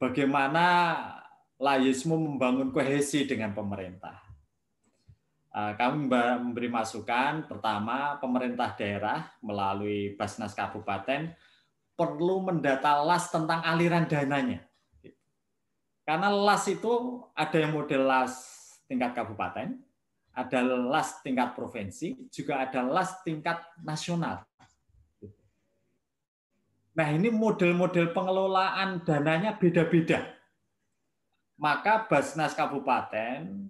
bagaimana Layismu membangun kohesi dengan pemerintah. Kami memberi masukan, pertama, pemerintah daerah melalui Basnas Kabupaten perlu mendata LAS tentang aliran dananya. Karena LAS itu ada yang model LAS tingkat kabupaten, ada LAS tingkat provinsi, juga ada LAS tingkat nasional. Nah, ini model-model pengelolaan dananya beda-beda. Maka Basnas Kabupaten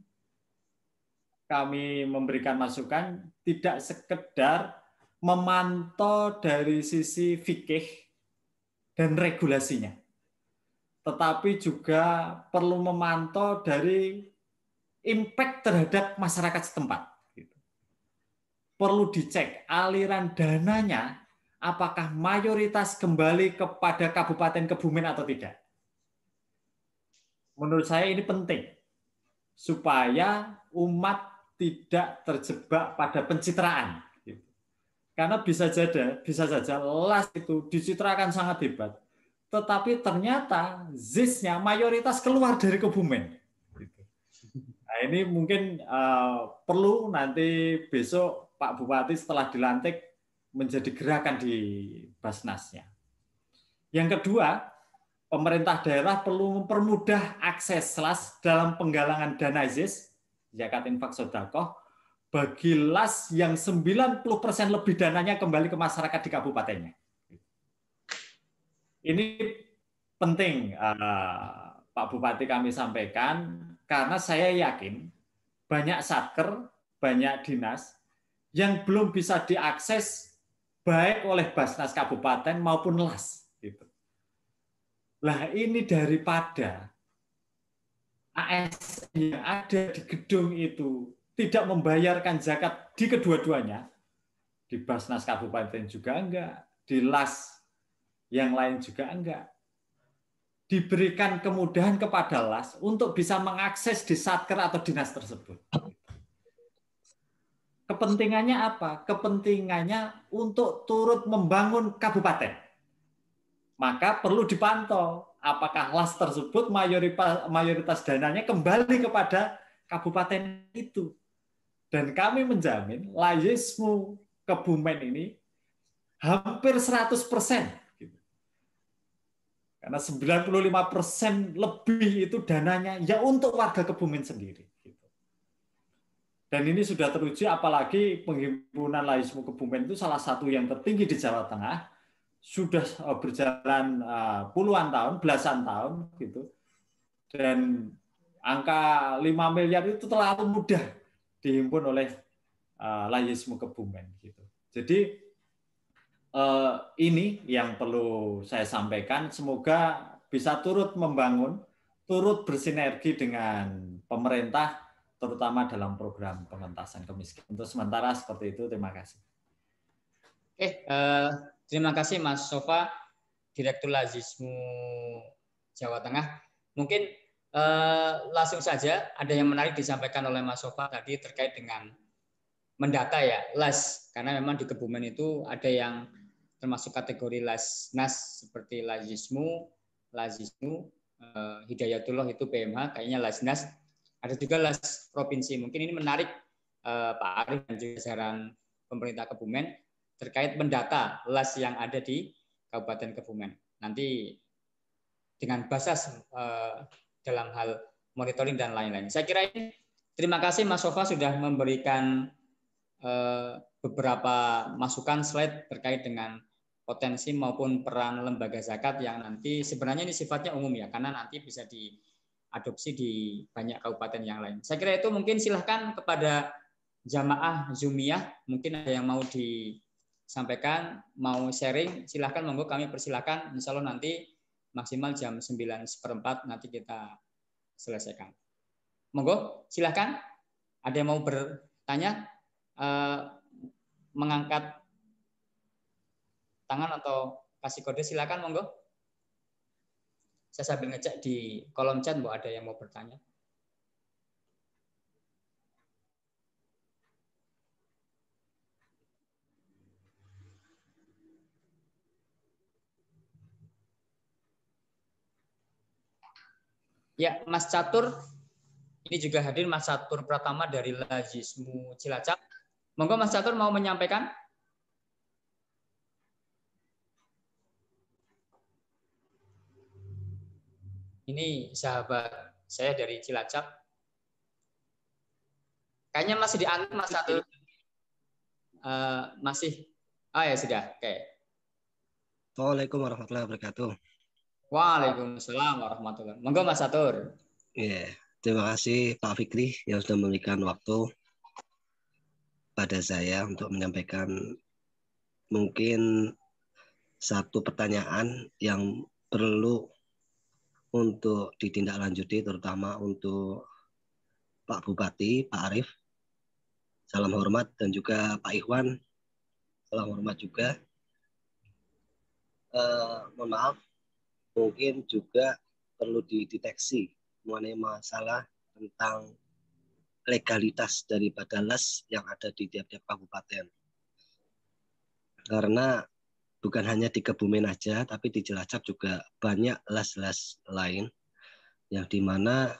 kami memberikan masukan tidak sekedar memantau dari sisi fikih dan regulasinya, tetapi juga perlu memantau dari impact terhadap masyarakat setempat. Perlu dicek aliran dananya apakah mayoritas kembali kepada Kabupaten Kebumen atau tidak. Menurut saya ini penting supaya umat tidak terjebak pada pencitraan. Karena bisa saja LAS itu dicitrakan sangat hebat, tetapi ternyata ZIS-nya mayoritas keluar dari Kebumen. Nah, ini mungkin perlu nanti besok Pak Bupati setelah dilantik menjadi gerakan di Basnasnya. Yang kedua, pemerintah daerah perlu mempermudah akses LAS dalam penggalangan dana ZIS, zakat infak sedekah, bagi LAS yang 90% lebih dananya kembali ke masyarakat di kabupatennya. Ini penting Pak Bupati kami sampaikan, karena saya yakin banyak satker, banyak dinas yang belum bisa diakses baik oleh Basnas Kabupaten maupun LAS. Lah ini daripada ASN yang ada di gedung itu tidak membayarkan zakat di kedua-duanya, di Basnas Kabupaten juga enggak, di LAS yang lain juga enggak, diberikan kemudahan kepada LAS untuk bisa mengakses di satker atau dinas tersebut. Kepentingannya apa? Kepentingannya untuk turut membangun kabupaten. Maka perlu dipantau apakah LAS tersebut mayoritas dananya kembali kepada kabupaten itu. Dan kami menjamin Layismu Kebumen ini hampir 100%. Karena 95% lebih itu dananya ya untuk warga Kebumen sendiri. Dan ini sudah teruji, apalagi penghimpunan Layismu Kebumen itu salah satu yang tertinggi di Jawa Tengah, sudah berjalan puluhan tahun, belasan tahun gitu. Dan angka 5 miliar itu terlalu mudah dihimpun oleh Layismu Kebumen gitu. Jadi ini yang perlu saya sampaikan, semoga bisa turut membangun, turut bersinergi dengan pemerintah terutama dalam program pengentasan kemiskinan. Untuk sementara seperti itu, terima kasih. Terima kasih Mas Sofa, Direktur Lazismu Jawa Tengah. Mungkin langsung saja ada yang menarik disampaikan oleh Mas Sofa tadi terkait dengan mendata ya, LAS, karena memang di Kebumen itu ada yang termasuk kategori LAS-NAS seperti Lazismu, Hidayatullah itu PMH, kayaknya LAS-NAS. Ada juga LAS provinsi. Mungkin ini menarik Pak Arif dan juga jajaran pemerintah Kebumen terkait mendata LAS yang ada di Kabupaten Kebumen. Nanti dengan Basas dalam hal monitoring dan lain-lain. Saya kira ini terima kasih Mas Sofa sudah memberikan beberapa masukan slide terkait dengan potensi maupun peran lembaga zakat yang nanti sebenarnya ini sifatnya umum ya, karena nanti bisa diadopsi di banyak kabupaten yang lain. Saya kira itu mungkin silahkan kepada jamaah Zumiyah, mungkin ada yang mau disampaikan, mau sharing, silahkan monggo, kami persilahkan. Insya Allah nanti maksimal jam 9:15 nanti kita selesaikan. Monggo, silahkan. Ada yang mau bertanya? Mengangkat tangan atau kasih kode, silakan monggo. Saya sambil ngecek di kolom chat bahwa ada yang mau bertanya. Ya, Mas Catur ini juga hadir, Mas Catur Pratama dari Lazismu Cilacap. Monggo Mas Catur mau menyampaikan. Ini sahabat saya dari Cilacap. Kayaknya masih diantar Mas Catur. Masih. Ya sudah. Oke. Assalamualaikum warahmatullahi wabarakatuh. Waalaikumsalam warahmatullahi wabarakatuh. Monggo Mas Catur. Terima kasih Pak Fikri yang sudah memberikan waktu pada saya untuk menyampaikan mungkin satu pertanyaan yang perlu untuk ditindaklanjuti, terutama untuk Pak Bupati, Pak Arif, salam hormat, dan juga Pak Ikhwan, salam hormat juga. Mohon maaf, mungkin juga perlu dideteksi mengenai masalah tentang legalitas daripada LAS yang ada di tiap-tiap kabupaten. Karena bukan hanya di Kebumen aja, tapi di Cilacap juga banyak LAS-LAS lain yang dimana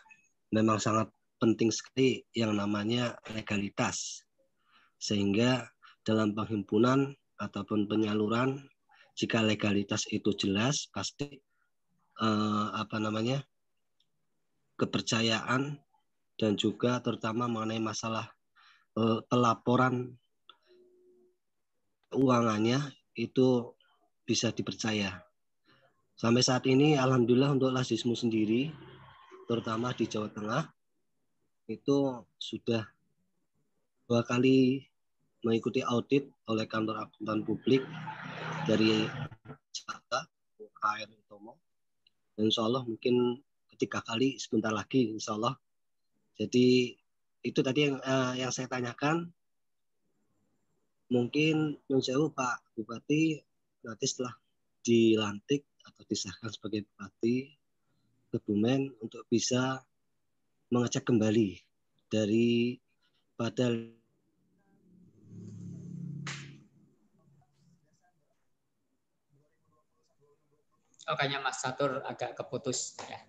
memang sangat penting sekali yang namanya legalitas. Sehingga dalam penghimpunan ataupun penyaluran, jika legalitas itu jelas, pasti kepercayaan dan juga terutama mengenai masalah pelaporan keuangannya itu bisa dipercaya. Sampai saat ini alhamdulillah untuk Lazismu sendiri, terutama di Jawa Tengah, itu sudah 2 kali mengikuti audit oleh kantor akuntan publik dari Jakarta, UKM Utomo. Dan insya Allah mungkin 3 kali sebentar lagi insya Allah. Jadi itu tadi yang saya tanyakan. Mungkin menjauh Pak Bupati nanti setelah dilantik atau disahkan sebagai Bupati Kebumen untuk bisa mengecek kembali daripada kayaknya Mas Catur agak keputus ya.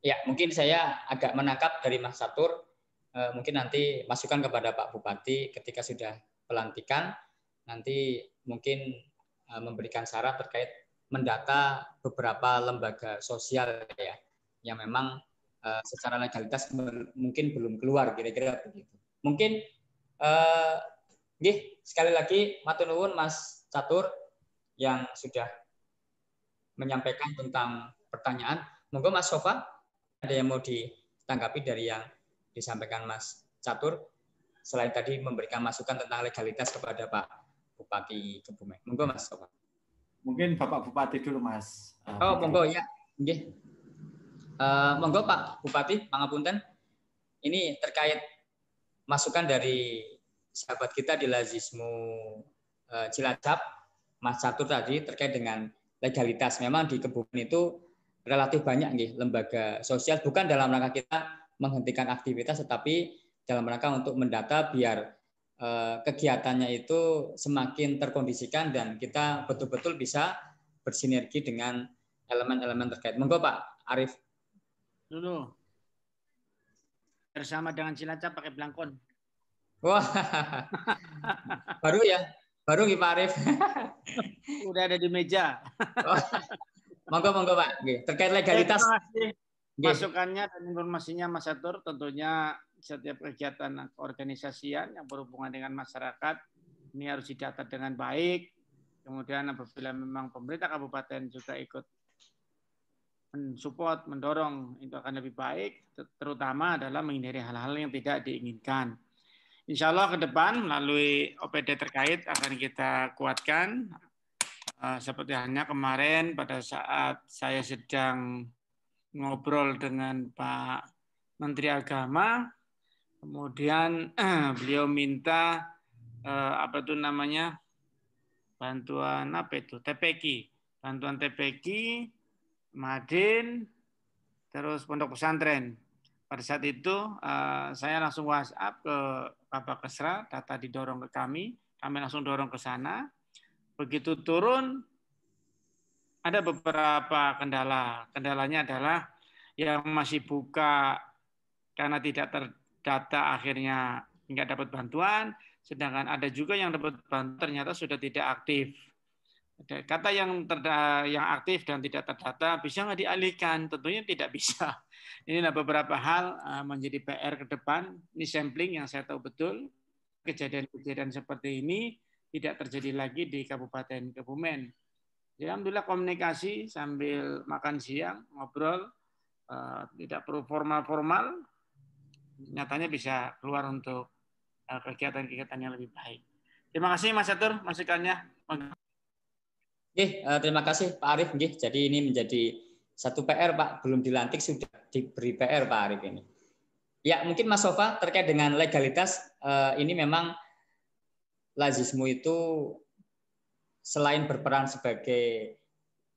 Ya, mungkin saya agak menangkap dari Mas Catur. Mungkin nanti masukan kepada Pak Bupati ketika sudah pelantikan, nanti mungkin memberikan syarat terkait mendata beberapa lembaga sosial ya, yang memang secara legalitas mungkin belum keluar, kira-kira begitu. Mungkin sekali lagi matur nuwun Mas Catur yang sudah menyampaikan tentang pertanyaan. Monggo Mas Sofa, ada yang mau ditanggapi dari yang disampaikan Mas Catur selain tadi memberikan masukan tentang legalitas kepada Pak Bupati Kebumen. Monggo Mas Sofa. Mungkin Bapak Bupati dulu Mas. Monggo ya. Nggih. Monggo Pak Bupati, pangapunten. Ini terkait masukan dari sahabat kita di Lazismu Cilacap, Mas Catur tadi terkait dengan legalitas. Memang di Kebumen itu relatif banyak nih lembaga sosial, bukan dalam rangka kita menghentikan aktivitas, tetapi dalam rangka untuk mendata biar kegiatannya itu semakin terkondisikan dan kita betul-betul bisa bersinergi dengan elemen-elemen terkait. Monggo Pak Arif. Dulu. Bersama dengan Cilacap pakai belangkon. Wah, baru ya, baru nih Pak Arif. Udah ada di meja. Monggo Pak. Terkait legalitas. Terima kasih masukannya dan informasinya Mas Catur. Tentunya setiap kegiatan keorganisasian yang berhubungan dengan masyarakat ini harus didata dengan baik. Kemudian apabila memang pemerintah kabupaten juga ikut mensupport, mendorong, itu akan lebih baik, terutama adalah menghindari hal-hal yang tidak diinginkan. Insya Allah ke depan melalui OPD terkait akan kita kuatkan. Seperti halnya kemarin pada saat saya sedang ngobrol dengan Pak Menteri Agama, kemudian beliau minta bantuan TPQ, bantuan TPQ, Madin, terus pondok pesantren. Pada saat itu saya langsung WhatsApp ke Bapak Kesra, data didorong ke kami langsung dorong ke sana. Begitu turun, ada beberapa kendala. Kendalanya adalah yang masih buka karena tidak terdata akhirnya nggak dapat bantuan, sedangkan ada juga yang dapat bantuan ternyata sudah tidak aktif. Kata yang aktif dan tidak terdata bisa nggak dialihkan? Tentunya tidak bisa. Inilah beberapa hal menjadi PR ke depan. Ini sampling yang saya tahu betul. Kejadian-kejadian seperti ini tidak terjadi lagi di Kabupaten Kebumen. Jadi alhamdulillah komunikasi sambil makan siang, ngobrol, tidak perlu formal-formal, nyatanya bisa keluar untuk kegiatan-kegiatan yang lebih baik. Terima kasih Mas Catur masukannya. Terima kasih Pak Arif. Jadi ini menjadi satu PR Pak, belum dilantik sudah diberi PR Pak Arif ini. Ya mungkin Mas Sofa terkait dengan legalitas, ini memang Lazismu itu selain berperan sebagai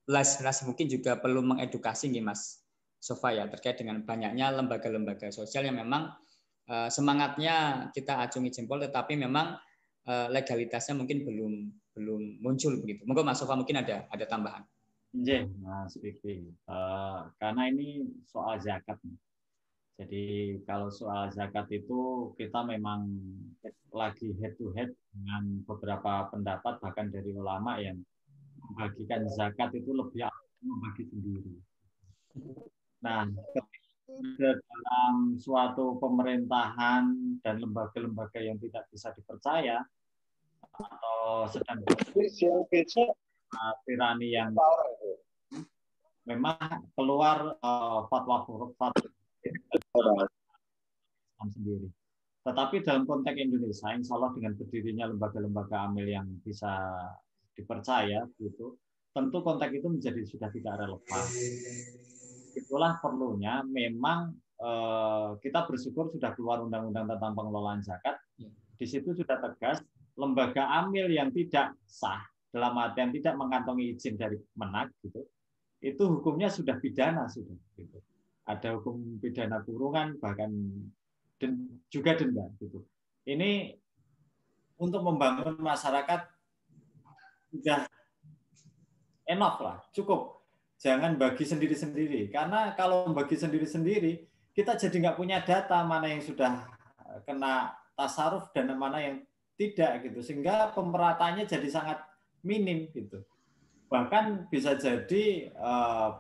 las mungkin juga perlu mengedukasi nih Mas Sofa ya terkait dengan banyaknya lembaga-lembaga sosial yang memang semangatnya kita acungi jempol, tetapi memang legalitasnya mungkin belum muncul begitu. Monggo Mas Sofa mungkin ada tambahan. Iya, Mas Fikri. Karena ini soal zakat. Jadi kalau soal zakat itu kita memang lagi head to head dengan beberapa pendapat bahkan dari ulama yang membagikan zakat itu lebih membagi sendiri. Nah, dalam suatu pemerintahan dan lembaga-lembaga yang tidak bisa dipercaya atau sedang tirani yang memang keluar fatwa sendiri. Tetapi dalam konteks Indonesia, insya Allah dengan berdirinya lembaga-lembaga amil yang bisa dipercaya, gitu, tentu konteks itu menjadi sudah tidak relevan. Itulah perlunya memang kita bersyukur sudah keluar undang-undang tentang pengelolaan zakat. Di situ sudah tegas lembaga amil yang tidak sah dalam artian tidak mengantongi izin dari Menak, gitu, itu hukumnya sudah pidana sudah. Gitu. Ada hukum pidana kurungan bahkan juga denda. Gitu. Ini untuk membangun masyarakat sudah enough lah, cukup. Jangan bagi sendiri-sendiri, karena kalau bagi sendiri-sendiri kita jadi nggak punya data mana yang sudah kena tasaruf dan mana yang tidak gitu, sehingga pemerataannya jadi sangat minim gitu. Bahkan bisa jadi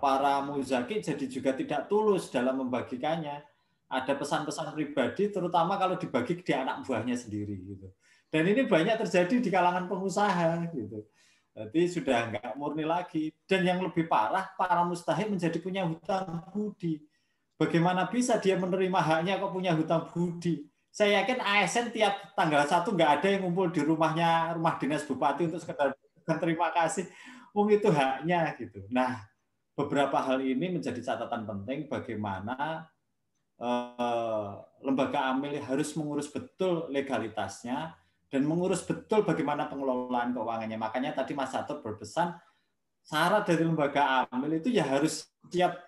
para muzaki jadi juga tidak tulus dalam membagikannya. Ada pesan-pesan pribadi, terutama kalau dibagi di anak buahnya sendiri gitu. Dan ini banyak terjadi di kalangan pengusaha gitu. Jadi sudah nggak murni lagi. Dan yang lebih parah, para mustahik menjadi punya hutang budi. Bagaimana bisa dia menerima haknya kok punya hutang budi? Saya yakin ASN tiap tanggal 1 nggak ada yang ngumpul di rumahnya, rumah dinas bupati untuk sekedar terima kasih. Itu haknya gitu. Nah, beberapa hal ini menjadi catatan penting bagaimana lembaga amil harus mengurus betul legalitasnya dan mengurus betul bagaimana pengelolaan keuangannya. Makanya tadi Mas Satur berpesan syarat dari lembaga amil itu ya harus siap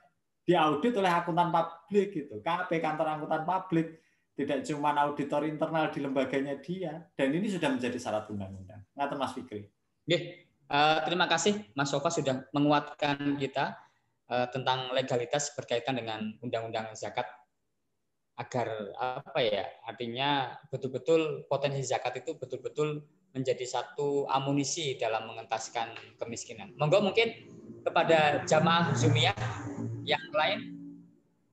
diaudit oleh akuntan publik gitu. KAP, kantor akuntan publik, tidak cuma auditor internal di lembaganya dia. Dan ini sudah menjadi syarat undang-undang. Ngaten Mas Fikri. Terima kasih Mas Sofa sudah menguatkan kita tentang legalitas berkaitan dengan undang-undang zakat, agar apa ya, artinya betul-betul potensi zakat itu betul-betul menjadi satu amunisi dalam mengentaskan kemiskinan. Monggo mungkin kepada jamaah Zumiyah yang lain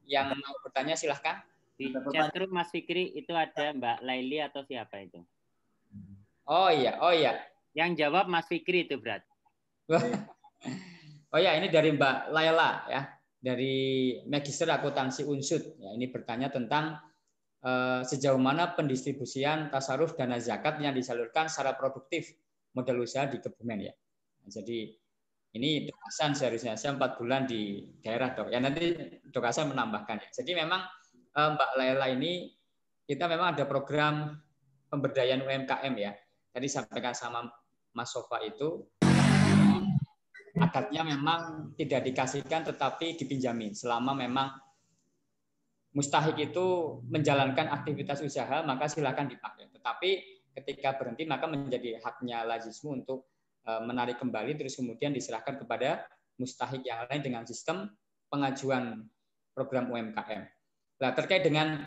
yang mau bertanya silahkan. Di chatroom Mas Fikri itu ada Mbak Laili atau siapa itu? Oh iya. Yang jawab Mas Fikri itu berat. Oh ya, ini dari Mbak Laila ya, dari Magister Akuntansi Unsud. Ya, ini bertanya tentang sejauh mana pendistribusian tasaruf dana zakat yang disalurkan secara produktif modal usaha di Kebumen ya. Nah, jadi ini Dok Hasan seharusnya saya 4 bulan di daerah Dok. Ya nanti Dok Hasan menambahkan ya. Jadi memang Mbak Laila ini kita memang ada program pemberdayaan UMKM ya. Tadi sampaikan sama Mas Sofa itu akadnya memang tidak dikasihkan tetapi dipinjamin selama memang mustahik itu menjalankan aktivitas usaha maka silakan dipakai. Tetapi ketika berhenti maka menjadi haknya Lazismu untuk menarik kembali terus kemudian diserahkan kepada mustahik yang lain dengan sistem pengajuan program UMKM. Nah, terkait dengan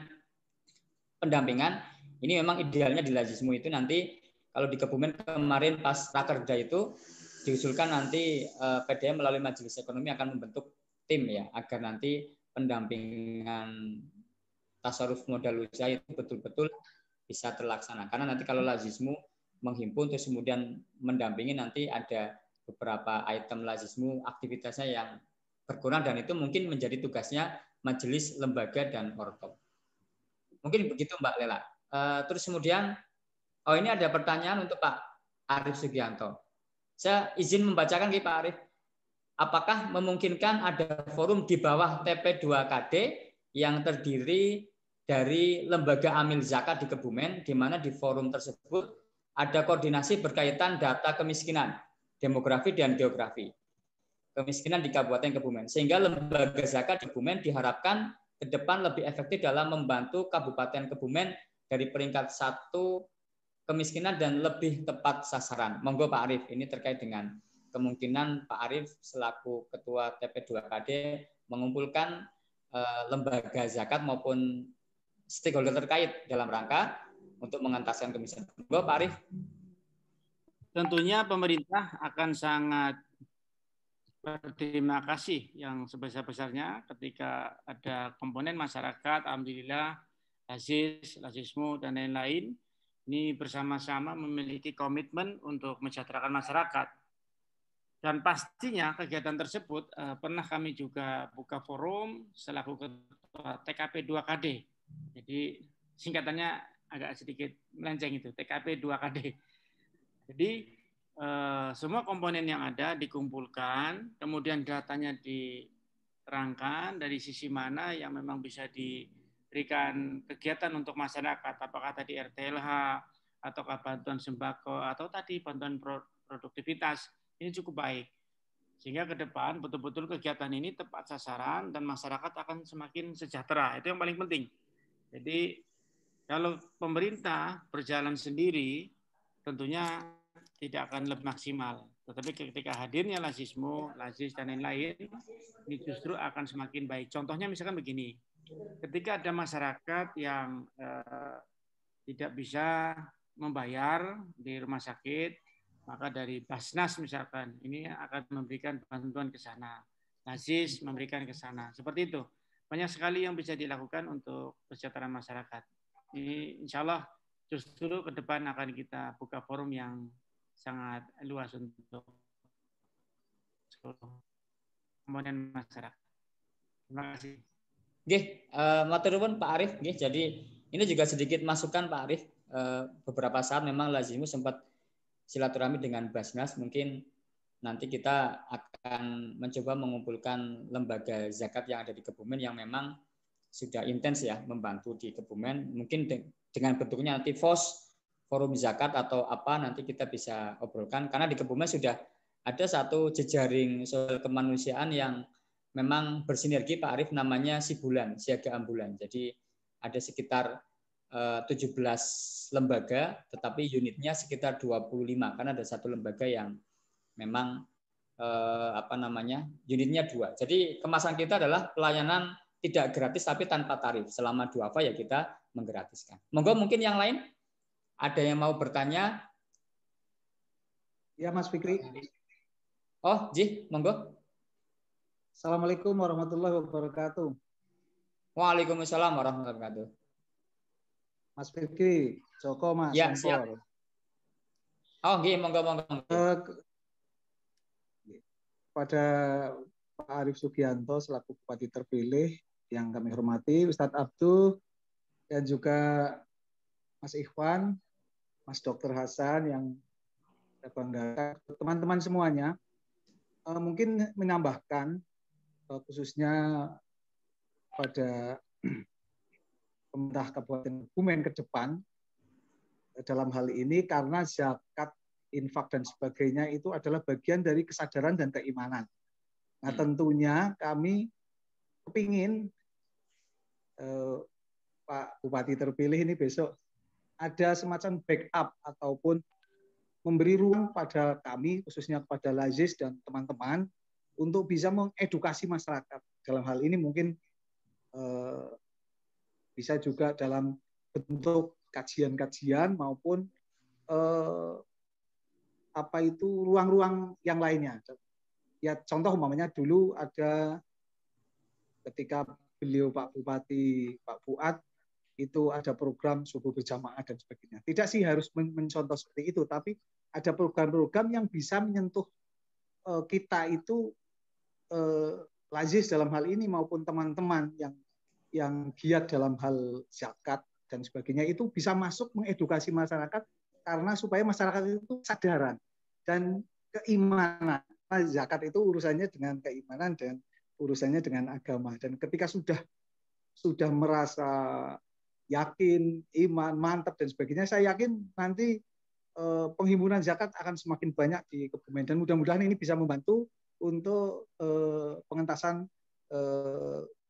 pendampingan ini memang idealnya di Lazismu itu nanti kalau di Kebumen kemarin pas Rakerda itu diusulkan nanti PDM melalui Majelis Ekonomi akan membentuk tim ya agar nanti pendampingan tasaruf modal usaha itu betul-betul bisa terlaksana. Karena nanti kalau Lazismu menghimpun terus kemudian mendampingi nanti ada beberapa item Lazismu aktivitasnya yang berkurang dan itu mungkin menjadi tugasnya majelis, lembaga dan ortom. Mungkin begitu Mbak Lela. Terus kemudian ini ada pertanyaan untuk Pak Arif Sugianto. Saya izin membacakan Pak Arif. Apakah memungkinkan ada forum di bawah TP2KD yang terdiri dari lembaga amil zakat di Kebumen, di mana di forum tersebut ada koordinasi berkaitan data kemiskinan, demografi dan geografi kemiskinan di Kabupaten Kebumen, sehingga lembaga zakat di Kebumen diharapkan ke depan lebih efektif dalam membantu Kabupaten Kebumen dari peringkat 1 kemiskinan dan lebih tepat sasaran. Monggo Pak Arif, ini terkait dengan kemungkinan Pak Arif selaku Ketua TP2KD mengumpulkan lembaga zakat maupun stakeholder terkait dalam rangka untuk mengentaskan kemiskinan. Monggo Pak Arif. Tentunya pemerintah akan sangat berterima kasih yang sebesar-besarnya ketika ada komponen masyarakat, alhamdulillah, Lazismu dan lain-lain ini bersama-sama memiliki komitmen untuk mensejahterakan masyarakat. Dan pastinya kegiatan tersebut pernah kami juga buka forum selaku ketua TKP 2KD. Jadi singkatannya agak sedikit melenceng itu, TKP 2KD. Jadi semua komponen yang ada dikumpulkan, kemudian datanya diterangkan dari sisi mana yang memang bisa diberikan kegiatan untuk masyarakat, apakah tadi RTLH, ataukah bantuan sembako, atau tadi bantuan produktivitas, ini cukup baik. Sehingga ke depan betul-betul kegiatan ini tepat sasaran dan masyarakat akan semakin sejahtera. Itu yang paling penting. Jadi kalau pemerintah berjalan sendiri, tentunya tidak akan lebih maksimal. Tetapi ketika hadirnya Lazismu, Lazis dan lain-lain, ini justru akan semakin baik. Contohnya misalkan begini, ketika ada masyarakat yang tidak bisa membayar di rumah sakit, maka dari Basnas misalkan, ini akan memberikan bantuan ke sana. Lazis memberikan ke sana. Seperti itu. Banyak sekali yang bisa dilakukan untuk kesejahteraan masyarakat. Ini insya Allah justru ke depan akan kita buka forum yang sangat luas untuk komponen masyarakat. Terima kasih. Matur nuwun Pak Arif. Jadi ini juga sedikit masukan Pak Arif. Beberapa saat memang Lazismu sempat silaturahmi dengan Basnas. Mungkin nanti kita akan mencoba mengumpulkan lembaga zakat yang ada di Kebumen yang memang sudah intens ya membantu di Kebumen. Mungkin dengan bentuknya nanti FOS forum zakat atau apa nanti kita bisa obrolkan, karena di Kebumen sudah ada satu jejaring sosial kemanusiaan yang memang bersinergi Pak Arief, namanya Sibulan, Siaga Ambulan. Jadi ada sekitar 17 lembaga, tetapi unitnya sekitar 25, karena ada satu lembaga yang memang unitnya 2. Jadi kemasan kita adalah pelayanan tidak gratis tapi tanpa tarif. Selama duafa ya kita menggratiskan. Monggo mungkin yang lain ada yang mau bertanya? Ya, Mas Fikri. Oh, Ji, monggo. Assalamualaikum warahmatullahi wabarakatuh. Waalaikumsalam warahmatullahi wabarakatuh. Mas Fikri, Joko, Mas. Ya, siap. Oh, nggih, monggo. Pada Pak Arief Sugianto selaku Bupati terpilih yang kami hormati, Ustadz Abduh, dan juga Mas Ikhwan, Mas Dr. Hasan yang saya banggakan, teman-teman semuanya, mungkin menambahkan khususnya pada pemerintah Kabupaten Kebumen ke depan dalam hal ini, karena zakat, infak dan sebagainya itu adalah bagian dari kesadaran dan keimanan. Nah, tentunya kami kepingin Pak Bupati terpilih ini besok ada semacam backup ataupun memberi ruang pada kami, khususnya kepada Lazis dan teman-teman, untuk bisa mengedukasi masyarakat. Dalam hal ini mungkin bisa juga dalam bentuk kajian-kajian maupun ruang-ruang yang lainnya. Ya, contoh umpamanya dulu ada ketika beliau Pak Bupati, Pak Fuad, itu ada program subuh berjamaah dan sebagainya. Tidak sih harus mencontoh seperti itu, tapi ada program-program yang bisa menyentuh kita itu, Lazis dalam hal ini maupun teman-teman yang giat dalam hal zakat dan sebagainya, itu bisa masuk mengedukasi masyarakat, karena supaya masyarakat itu sadaran dan keimanan. Nah, zakat itu urusannya dengan keimanan dan urusannya dengan agama. Dan ketika sudah merasa yakin, iman, mantap dan sebagainya, saya yakin nanti penghimpunan zakat akan semakin banyak di Kebumen, dan mudah-mudahan ini bisa membantu untuk pengentasan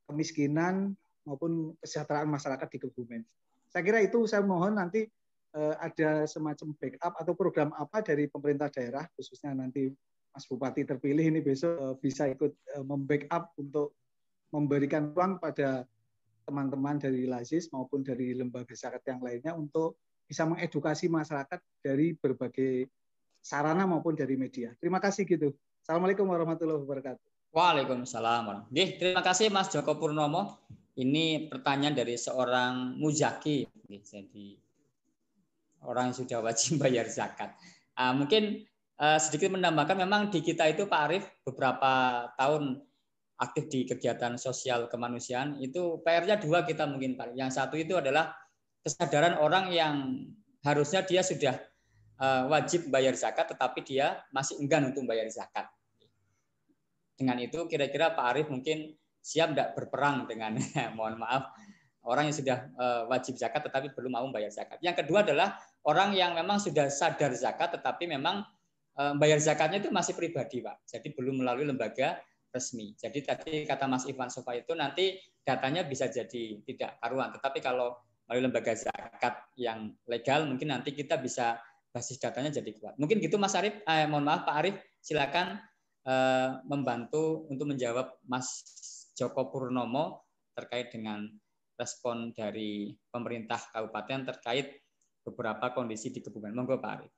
kemiskinan maupun kesejahteraan masyarakat di Kebumen. Saya kira itu, saya mohon nanti ada semacam backup atau program apa dari pemerintah daerah, khususnya nanti Mas Bupati terpilih ini besok bisa ikut membackup untuk memberikan ruang pada teman-teman dari Lazis maupun dari lembaga zakat yang lainnya untuk bisa mengedukasi masyarakat dari berbagai sarana maupun dari media. Terima kasih gitu. Assalamualaikum warahmatullahi wabarakatuh. Waalaikumsalam. Terima kasih Mas Joko Purnomo. Ini pertanyaan dari seorang muzaki, jadi orang yang sudah wajib bayar zakat. Mungkin sedikit menambahkan, memang di kita itu Pak Arief beberapa tahun aktif di kegiatan sosial kemanusiaan, itu PR-nya 2 kita mungkin Pak. Yang satu itu adalah kesadaran orang yang harusnya dia sudah wajib bayar zakat, tetapi dia masih enggan untuk bayar zakat. Dengan itu kira-kira Pak Arief mungkin siap tidak berperang dengan mohon maaf, orang yang sudah wajib zakat tetapi belum mau bayar zakat. Yang kedua adalah orang yang memang sudah sadar zakat tetapi memang bayar zakatnya itu masih pribadi, Pak. Jadi belum melalui lembaga resmi. Jadi tadi kata Mas Ivan Sofa itu nanti datanya bisa jadi tidak karuan. Tetapi kalau melalui lembaga zakat yang legal, mungkin nanti kita bisa basis datanya jadi kuat. Mungkin gitu Mas Arief. Mohon maaf Pak Arief, silakan membantu untuk menjawab Mas Joko Purnomo terkait dengan respon dari pemerintah kabupaten terkait beberapa kondisi di Kebumen. Monggo Pak Arief.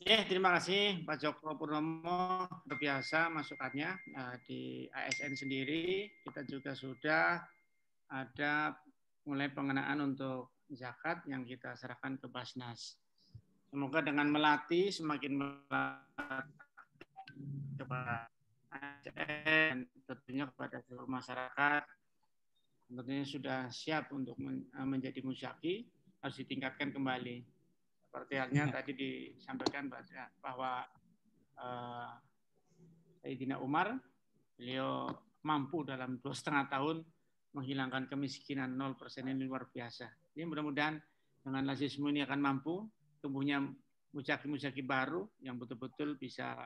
Terima kasih Pak Joko Purnomo, luar biasa masukannya. Di ASN sendiri kita juga sudah ada mulai pengenaan untuk zakat yang kita serahkan ke Basnas. Semoga dengan melatih semakin kepada ASN, tentunya kepada seluruh masyarakat, tentunya sudah siap untuk menjadi musyaki, harus ditingkatkan kembali. Seperti halnya tadi disampaikan bahwa Sayyidina Umar, beliau mampu dalam 2,5 tahun menghilangkan kemiskinan 0% ini luar biasa. Ini mudah-mudahan dengan lazisme ini akan mampu tumbuhnya muzaki-muzaki baru yang betul-betul bisa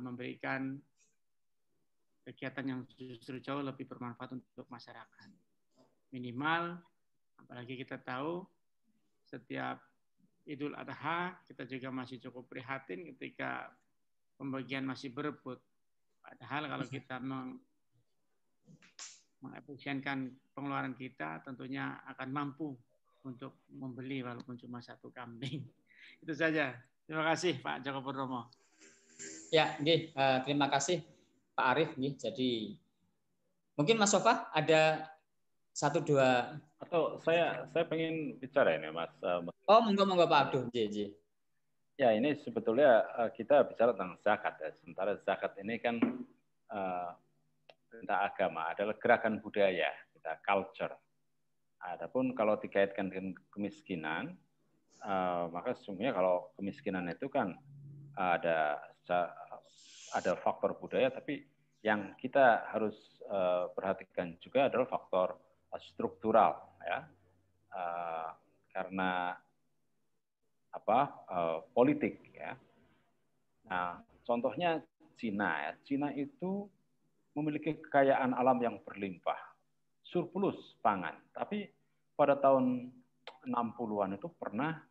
memberikan kegiatan yang justru jauh lebih bermanfaat untuk masyarakat. Minimal, apalagi kita tahu setiap Idul Adha kita juga masih cukup prihatin ketika pembagian masih berebut. Padahal kalau kita mengefisienkan pengeluaran kita, tentunya akan mampu untuk membeli walaupun cuma 1 kambing. Itu saja. Terima kasih Pak Joko Purnomo. Ya, terima kasih Pak Arief. Jadi mungkin Mas Sofa ada 1-2. Atau saya pengen bicara ini Mas. Oh, monggo Pak Abdul. Ya, ini sebetulnya kita bicara tentang zakat ya. Sementara zakat ini kan perintah agama, adalah gerakan budaya, kita culture. Adapun kalau dikaitkan dengan kemiskinan, maka sesungguhnya kalau kemiskinan itu kan ada faktor budaya, tapi yang kita harus perhatikan juga adalah faktor struktural, ya, karena politik, ya. Nah, contohnya Cina, ya. Cina itu memiliki kekayaan alam yang berlimpah, surplus pangan. Tapi pada tahun 60-an itu pernah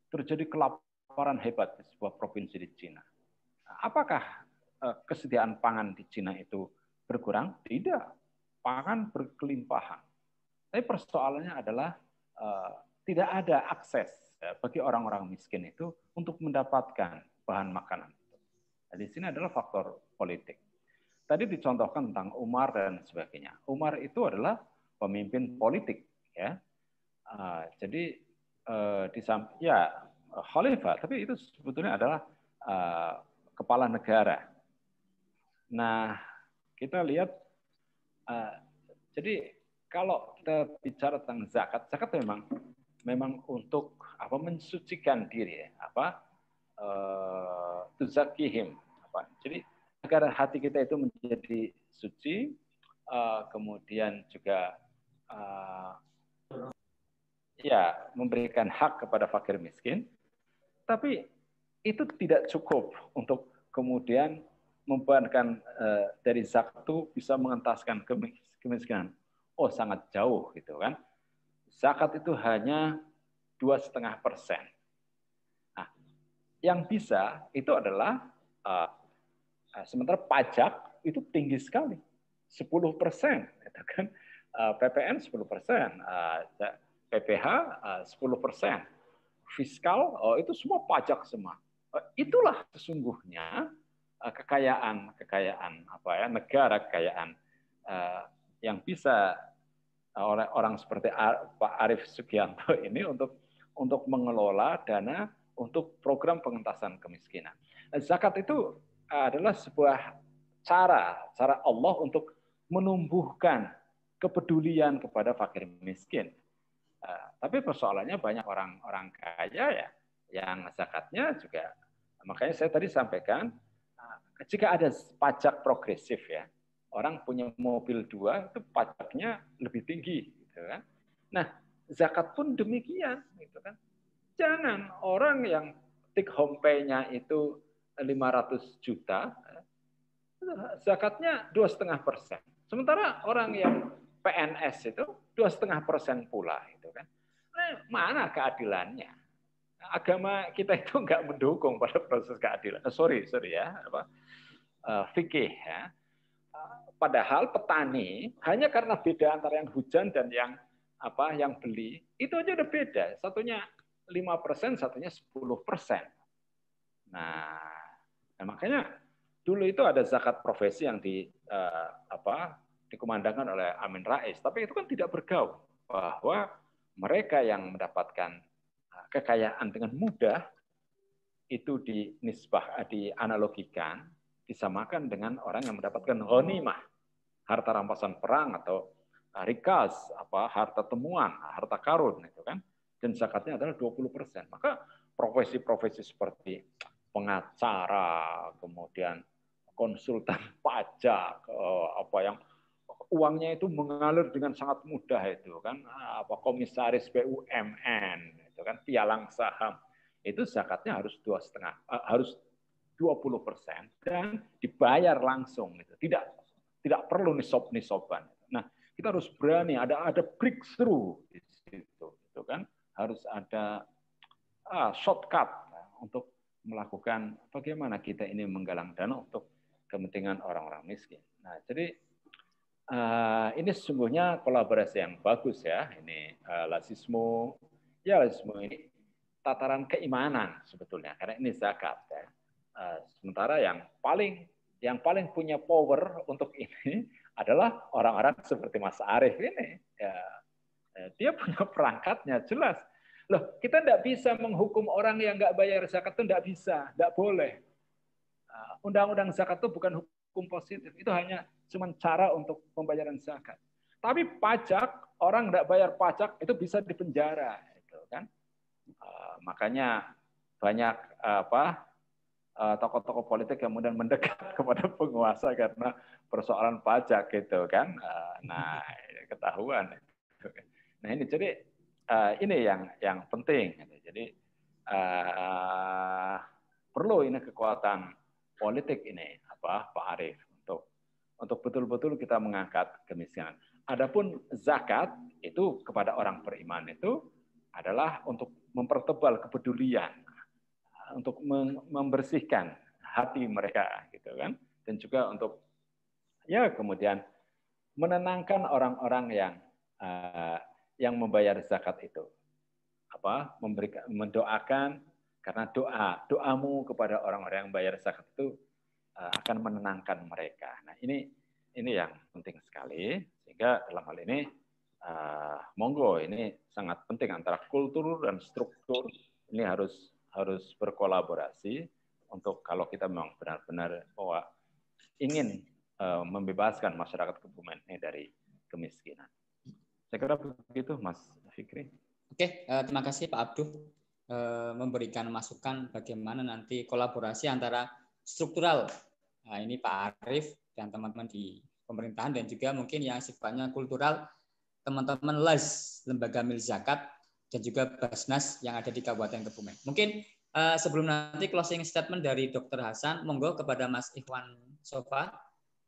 terjadi kelaparan hebat di sebuah provinsi di Cina. Apakah kesediaan pangan di Cina itu berkurang? Tidak. Pangan berkelimpahan. Tapi persoalannya adalah tidak ada akses bagi orang-orang miskin itu untuk mendapatkan bahan makanan. Nah, di sini adalah faktor politik. Tadi dicontohkan tentang Umar dan sebagainya. Umar itu adalah pemimpin politik, ya. Jadi khalifah, tapi itu sebetulnya adalah kepala negara. Nah, kita lihat, jadi kalau kita bicara tentang zakat memang untuk mensucikan diri, ya, tuzakihim, jadi agar hati kita itu menjadi suci, kemudian juga memberikan hak kepada fakir miskin, tapi itu tidak cukup untuk kemudian membebankan dari zakat itu bisa mengentaskan kemiskinan. Oh, sangat jauh gitu kan. Zakat itu hanya 2,5%. Nah, yang bisa itu adalah sementara pajak itu tinggi sekali, 10%, gitu kan? PPN 10%, PPH 10%, fiskal itu semua pajak semua. Itulah sesungguhnya kekayaan negara, kekayaan yang bisa oleh orang seperti Pak Arief Sugianto ini untuk mengelola dana untuk program pengentasan kemiskinan. Zakat itu adalah sebuah cara Allah untuk menumbuhkan kepedulian kepada fakir miskin. Tapi persoalannya banyak orang kaya ya yang zakatnya juga. Makanya saya tadi sampaikan, jika ada pajak progresif, ya, orang punya mobil 2 itu pajaknya lebih tinggi, gitu kan. Nah, zakat pun demikian, gitu kan. Jangan orang yang take home pay-nya itu 500 juta, zakatnya 2,5%. Sementara orang yang PNS itu 2,5% pula, gitu kan. Nah, mana keadilannya? Agama kita itu nggak mendukung pada proses keadilan. Sorry ya, fikih, ya. Padahal petani hanya karena beda antara yang hujan dan yang beli, itu aja udah beda. Satunya 5%, satunya 10%. Nah, makanya dulu itu ada zakat profesi yang dikumandangkan oleh Amin Rais, tapi itu kan tidak bergaung bahwa mereka yang mendapatkan kekayaan dengan mudah itu dianalogikan, disamakan dengan orang yang mendapatkan ghanimah, harta rampasan perang atau rikaz, harta temuan, harta karun, itu kan, dan zakatnya adalah 20%. Maka profesi-profesi seperti pengacara, kemudian konsultan pajak, yang uangnya itu mengalir dengan sangat mudah itu kan, apa komisaris BUMN itu kan, pialang saham itu zakatnya harus 2,5 harus 20% dan dibayar langsung gitu. Tidak perlu nisoban. Nah, kita harus berani, ada breakthrough di situ gitu kan, harus ada shortcut untuk melakukan bagaimana kita ini menggalang dana untuk kepentingan orang-orang miskin. Nah, jadi ini sesungguhnya kolaborasi yang bagus ya. Ini Lazismo ini tataran keimanan sebetulnya, karena ini zakat ya. Sementara yang paling punya power untuk ini adalah orang-orang seperti Mas Arief ini. Ya, dia punya perangkatnya jelas. Loh, kita tidak bisa menghukum orang yang nggak bayar zakat, itu tidak bisa, tidak boleh. Undang-undang zakat itu bukan hukum positif, itu hanya cuma cara untuk pembayaran zakat. Tapi pajak, orang tidak bayar pajak itu bisa dipenjara, gitu kan? Makanya banyak tokoh-tokoh politik yang kemudian mendekat kepada penguasa karena persoalan pajak, gitu kan? Nah, ketahuan. Nah ini jadi ini yang penting. Jadi perlu ini kekuatan politik ini, Pak Arief, untuk betul-betul kita mengangkat kemiskinan. Adapun zakat itu kepada orang beriman itu adalah untuk mempertebal kepedulian, untuk membersihkan hati mereka, gitu kan, dan juga untuk ya kemudian menenangkan orang-orang yang membayar zakat itu, mendoakan, karena doamu kepada orang-orang yang bayar zakat itu akan menenangkan mereka. Nah ini yang penting sekali, sehingga dalam hal ini monggo ini sangat penting antara kultur dan struktur ini harus berkolaborasi untuk kalau kita memang benar-benar bahwa ingin membebaskan masyarakat Kebumen ini dari kemiskinan. Saya kira begitu, Mas Fikri. Oke, terima kasih Pak Abduh memberikan masukan bagaimana nanti kolaborasi antara struktural. Nah, ini Pak Arief dan teman-teman di pemerintahan dan juga mungkin yang sifatnya kultural, teman-teman LAS, Lembaga Milik Zakat, dan juga Basnas yang ada di Kabupaten Kebumen. Mungkin sebelum nanti closing statement dari Dr. Hasan, monggo kepada Mas Ikhwan Sofa.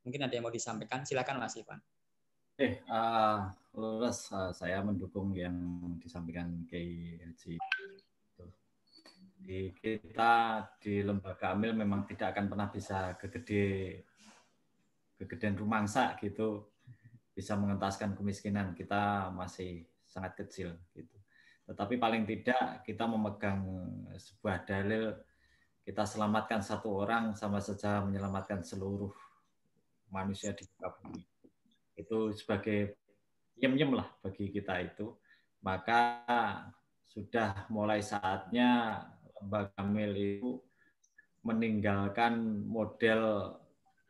Mungkin ada yang mau disampaikan, silakan Mas Ikhwan. Saya mendukung yang disampaikan Kiai Haji. Kita di Lembaga Amil memang tidak akan pernah bisa kegedean rumangsa gitu, bisa mengentaskan kemiskinan. Kita masih sangat kecil gitu. Tetapi paling tidak kita memegang sebuah dalil, kita selamatkan satu orang sama saja menyelamatkan seluruh manusia di muka bumi. Itu sebagai yem-yem lah bagi kita itu. Maka sudah mulai saatnya Lembaga Amil itu meninggalkan model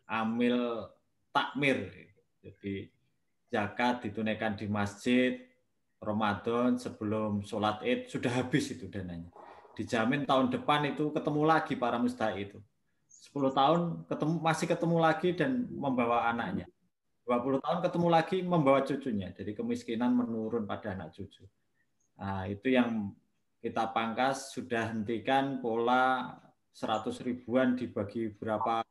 amil takmir. Jadi zakat ditunaikan di masjid, Ramadan sebelum sholat Id sudah habis itu dananya. Dijamin tahun depan itu ketemu lagi para mustahik itu. 10 tahun masih ketemu lagi dan membawa anaknya. 20 tahun ketemu lagi membawa cucunya. Jadi kemiskinan menurun pada anak cucu. Nah, itu yang kita pangkas, sudah hentikan pola 100 ribuan dibagi berapa,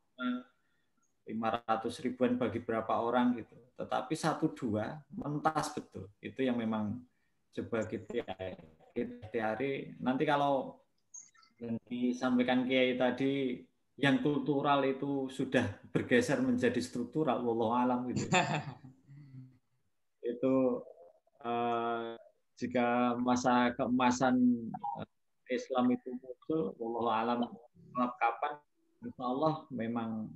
500 ribuan bagi berapa orang gitu. Tetapi 1-2 mentas betul. Itu yang memang coba kita hari. Nanti kalau yang disampaikan Kiai tadi, yang kultural itu sudah bergeser menjadi struktural, wallahu alam gitu. Itu jika masa keemasan Islam itu muncul, wallahu alam kapan, insya Allah memang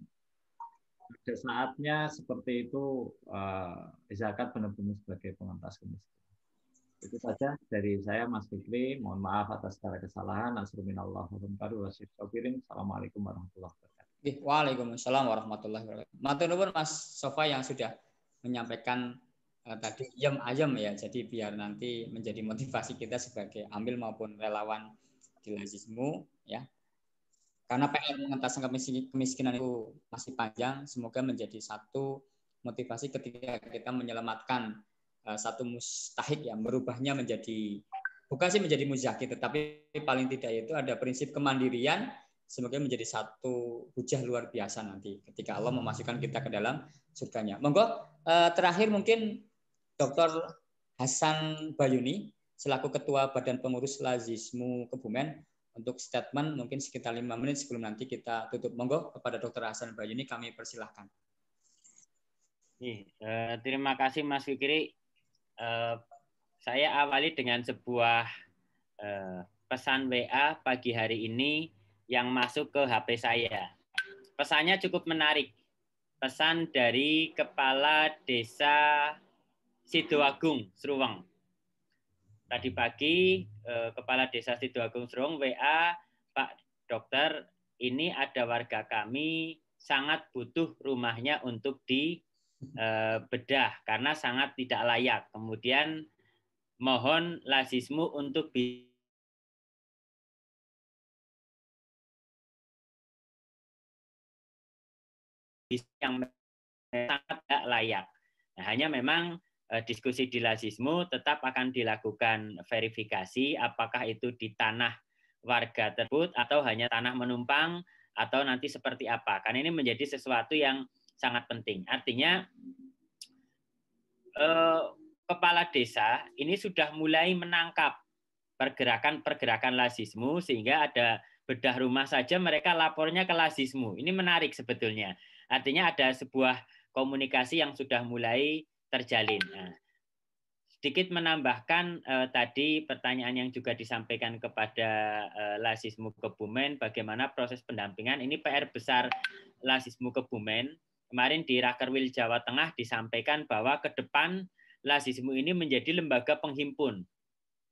pada saatnya seperti itu zakat benar-benar sebagai pengentas kemiskinan. Itu saja dari saya, Mas Fikri. Mohon maaf atas segala kesalahan. Assalamualaikum warahmatullahi wabarakatuh. Waalaikumsalam warahmatullahi wabarakatuh. Matur nuwun Mas Sofa yang sudah menyampaikan tadi ayam ya. Jadi biar nanti menjadi motivasi kita sebagai amil maupun relawan di Lazismu ya. Karena PR mengentaskan kemiskinan itu masih panjang, semoga menjadi satu motivasi ketika kita menyelamatkan satu mustahik, ya, merubahnya menjadi, bukan sih menjadi muzaki, tetapi paling tidak itu ada prinsip kemandirian, semoga menjadi satu hujah luar biasa nanti ketika Allah memasukkan kita ke dalam surganya. Monggo terakhir mungkin Dr. Hasan Bayuni selaku Ketua Badan Pengurus Lazismu Kebumen untuk statement mungkin sekitar 5 menit sebelum nanti kita tutup. Monggo kepada Dr. Hasan Bayuni kami persilahkan. Terima kasih Mas Fikri. Saya awali dengan sebuah pesan WA pagi hari ini yang masuk ke HP saya. Pesannya cukup menarik. Pesan dari Kepala Desa Sidoagung, Sruweng. Tadi pagi Kepala Desa Sidoagung Sruweng WA, Pak Dokter, ini ada warga kami sangat butuh rumahnya untuk dibedah karena sangat tidak layak. Kemudian mohon Lazismu untuk yang sangat tidak layak. Nah, hanya memang diskusi di Lazismu tetap akan dilakukan verifikasi apakah itu di tanah warga tersebut atau hanya tanah menumpang atau nanti seperti apa. Karena ini menjadi sesuatu yang sangat penting. Artinya kepala desa ini sudah mulai menangkap pergerakan-pergerakan Lazismu sehingga ada bedah rumah saja mereka lapornya ke Lazismu. Ini menarik sebetulnya. Artinya ada sebuah komunikasi yang sudah mulai terjalin. Nah, sedikit menambahkan tadi pertanyaan yang juga disampaikan kepada Lazismu Kebumen, bagaimana proses pendampingan. Ini PR besar Lazismu Kebumen. Kemarin di Rakerwil Jawa Tengah disampaikan bahwa ke depan Lazismu ini menjadi lembaga penghimpun.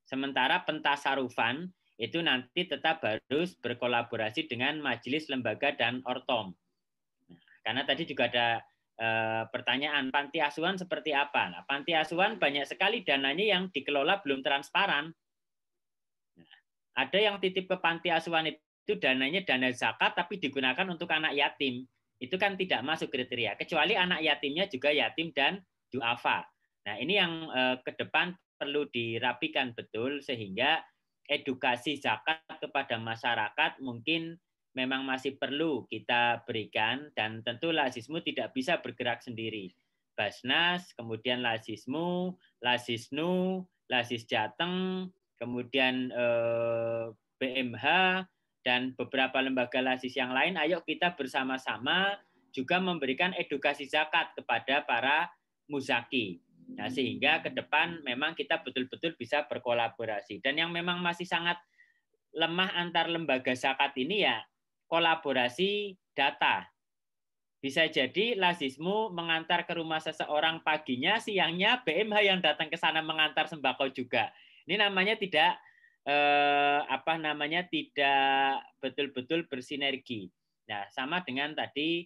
Sementara pentasarufan itu nanti tetap harus berkolaborasi dengan majelis lembaga dan ortom. Karena tadi juga ada pertanyaan, panti asuhan seperti apa? Nah, panti asuhan banyak sekali dananya yang dikelola belum transparan. Nah, ada yang titip ke panti asuhan itu dananya dana zakat tapi digunakan untuk anak yatim. Itu kan tidak masuk kriteria. Kecuali anak yatimnya juga yatim dan duafa. Nah, ini yang ke depan perlu dirapikan betul sehingga edukasi zakat kepada masyarakat mungkin memang masih perlu kita berikan dan tentu Lazismu tidak bisa bergerak sendiri. Basnas, kemudian Lazismu, Lazisnu, Lazis Jateng, kemudian BMH dan beberapa lembaga Lazis yang lain, ayo kita bersama-sama juga memberikan edukasi zakat kepada para muzaki. Nah, sehingga ke depan memang kita betul-betul bisa berkolaborasi. Dan yang memang masih sangat lemah antar lembaga zakat ini ya kolaborasi data. Bisa jadi Lazismu mengantar ke rumah seseorang paginya, siangnya BMH yang datang ke sana mengantar sembako juga. Ini namanya tidak tidak betul-betul bersinergi. Nah, sama dengan tadi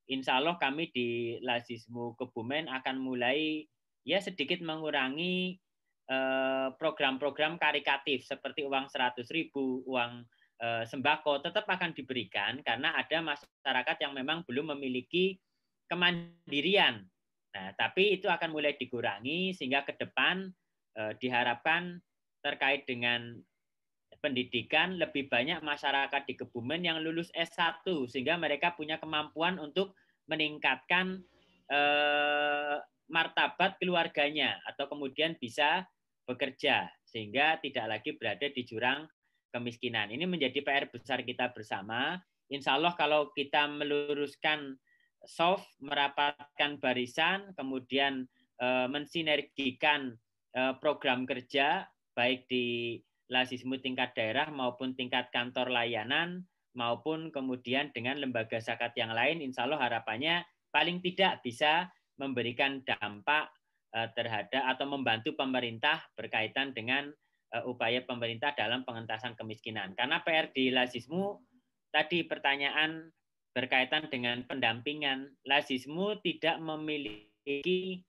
insya Allah kami di Lazismu Kebumen akan mulai ya sedikit mengurangi program-program karitatif seperti uang 100.000, uang sembako tetap akan diberikan karena ada masyarakat yang memang belum memiliki kemandirian. Nah, tapi itu akan mulai dikurangi sehingga ke depan diharapkan terkait dengan pendidikan lebih banyak masyarakat di Kebumen yang lulus S1 sehingga mereka punya kemampuan untuk meningkatkan martabat keluarganya atau kemudian bisa bekerja sehingga tidak lagi berada di jurang kemiskinan. Ini menjadi PR besar kita bersama. Insya Allah kalau kita meluruskan soft, merapatkan barisan, kemudian mensinergikan program kerja, baik di Lazismu tingkat daerah maupun tingkat kantor layanan, maupun kemudian dengan lembaga zakat yang lain, insya Allah harapannya paling tidak bisa memberikan dampak terhadap atau membantu pemerintah berkaitan dengan upaya pemerintah dalam pengentasan kemiskinan. Karena PR di Lazismu tadi pertanyaan berkaitan dengan pendampingan. Lazismu tidak memiliki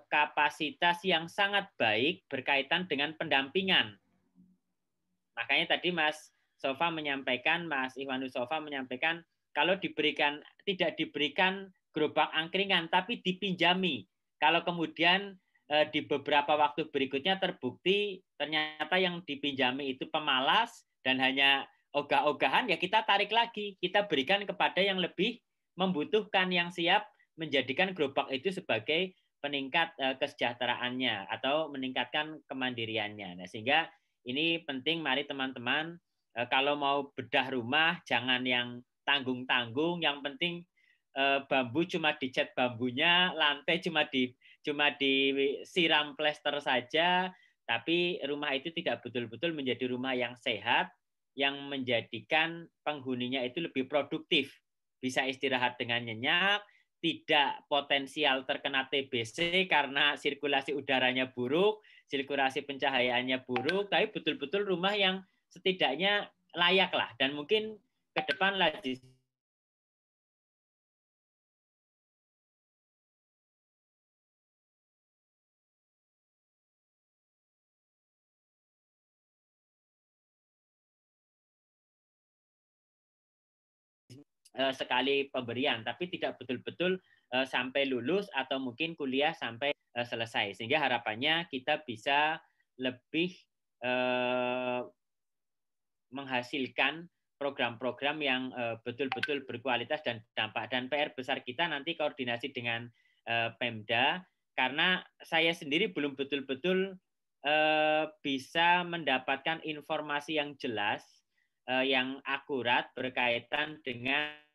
kapasitas yang sangat baik berkaitan dengan pendampingan. Makanya tadi Mas Sofa menyampaikan, Mas Iwanus Sofa menyampaikan kalau tidak diberikan gerobak angkringan, tapi dipinjami. Kalau kemudian di beberapa waktu berikutnya terbukti ternyata yang dipinjami itu pemalas dan hanya ogah-ogahan, ya kita tarik lagi, kita berikan kepada yang lebih membutuhkan, yang siap menjadikan gerobak itu sebagai peningkat kesejahteraannya atau meningkatkan kemandiriannya. Nah, sehingga ini penting, mari teman-teman, kalau mau bedah rumah jangan yang tanggung-tanggung, yang penting bambu cuma dicat bambunya, lantai cuma disiram plester saja, tapi rumah itu tidak betul-betul menjadi rumah yang sehat, yang menjadikan penghuninya itu lebih produktif, bisa istirahat dengan nyenyak, tidak potensial terkena TBC karena sirkulasi udaranya buruk, sirkulasi pencahayaannya buruk, tapi betul-betul rumah yang setidaknya layak lah. Dan mungkin ke depan lagi sekali pemberian, tapi tidak betul-betul sampai lulus atau mungkin kuliah sampai selesai. Sehingga harapannya kita bisa lebih menghasilkan program-program yang betul-betul berkualitas dan dampak. Dan PR besar kita nanti koordinasi dengan Pemda, karena saya sendiri belum betul-betul bisa mendapatkan informasi yang jelas, yang akurat berkaitan dengan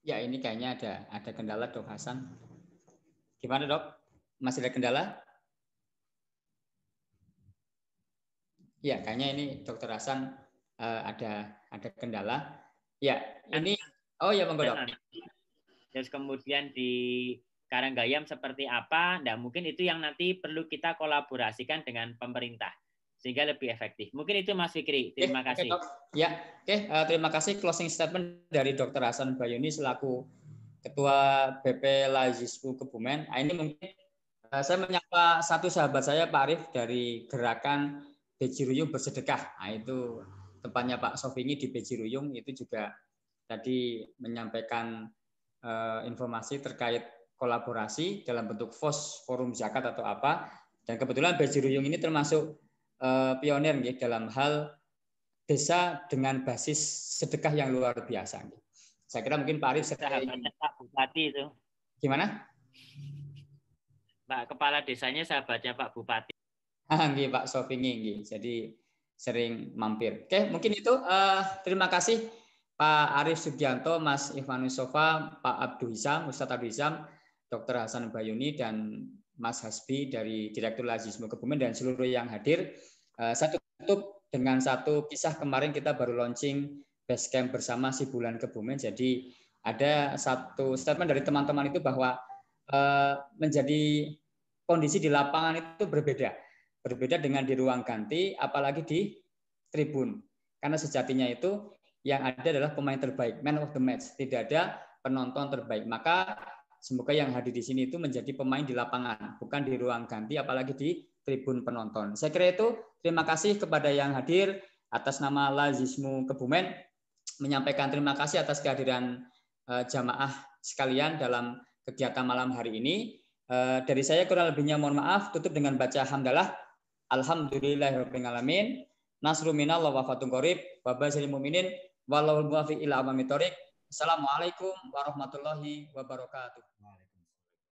Ya, ini kayaknya ada kendala, Dok Hasan. Gimana, Dok? Masih ada kendala? Ya, kayaknya ini Dokter Hasan ada kendala. Ya, ini ya monggo, Dok. Terus kemudian di Karanggayam seperti apa? Nah, mungkin itu yang nanti perlu kita kolaborasikan dengan pemerintah sehingga lebih efektif. Mungkin itu Mas Fikri. Terima kasih. Terima kasih. Closing statement dari Dr. Hasan Bayuni selaku Ketua BP Lazismu Kebumen. Ini mungkin saya menyapa satu sahabat saya, Pak Arif, dari gerakan Bejiruyung Bersedekah. Nah, itu tempatnya Pak Sofingi di Bejiruyung, itu juga tadi menyampaikan informasi terkait kolaborasi dalam bentuk FOS, Forum Zakat atau apa. Dan kebetulan Bejiruyung ini termasuk pionir dalam hal desa dengan basis sedekah yang luar biasa. Saya kira mungkin Pak Arif sahabatnya Pak Bupati itu. Gimana? Pak Kepala Desanya sahabatnya Pak Bupati. Pak Sofingi, jadi sering mampir. Oke, mungkin itu. Terima kasih Pak Arif Sugianto, Mas Ivanus Sofa, Pak Abdul Hisam, Ustadz Abdul Hisam, Dr. Hasan Bayuni, dan Mas Hasbi dari Direktur Lazismu Kebumen, dan seluruh yang hadir. Satu tutup dengan satu kisah. Kemarin kita baru launching Basecamp bersama Si Bulan Kebumen. Jadi ada satu statement dari teman-teman itu bahwa menjadi kondisi di lapangan itu berbeda dengan di ruang ganti, apalagi di tribun. Karena sejatinya itu yang ada adalah pemain terbaik, man of the match. Tidak ada penonton terbaik. Maka semoga yang hadir di sini itu menjadi pemain di lapangan, bukan di ruang ganti, apalagi di tribun penonton. Saya kira itu. Terima kasih kepada yang hadir. Atas nama Lazismu Kebumen, menyampaikan terima kasih atas kehadiran jamaah sekalian dalam kegiatan malam hari ini. Dari saya kurang lebihnya mohon maaf. Tutup dengan baca hamdalah. Alhamdulillahirabbil alamin. Nasrun minallah wa fatun qarib. Wa basyiril mu'minin wallahul muwaffiq ila aqwamit thoriq. Assalamualaikum warahmatullahi wabarakatuh.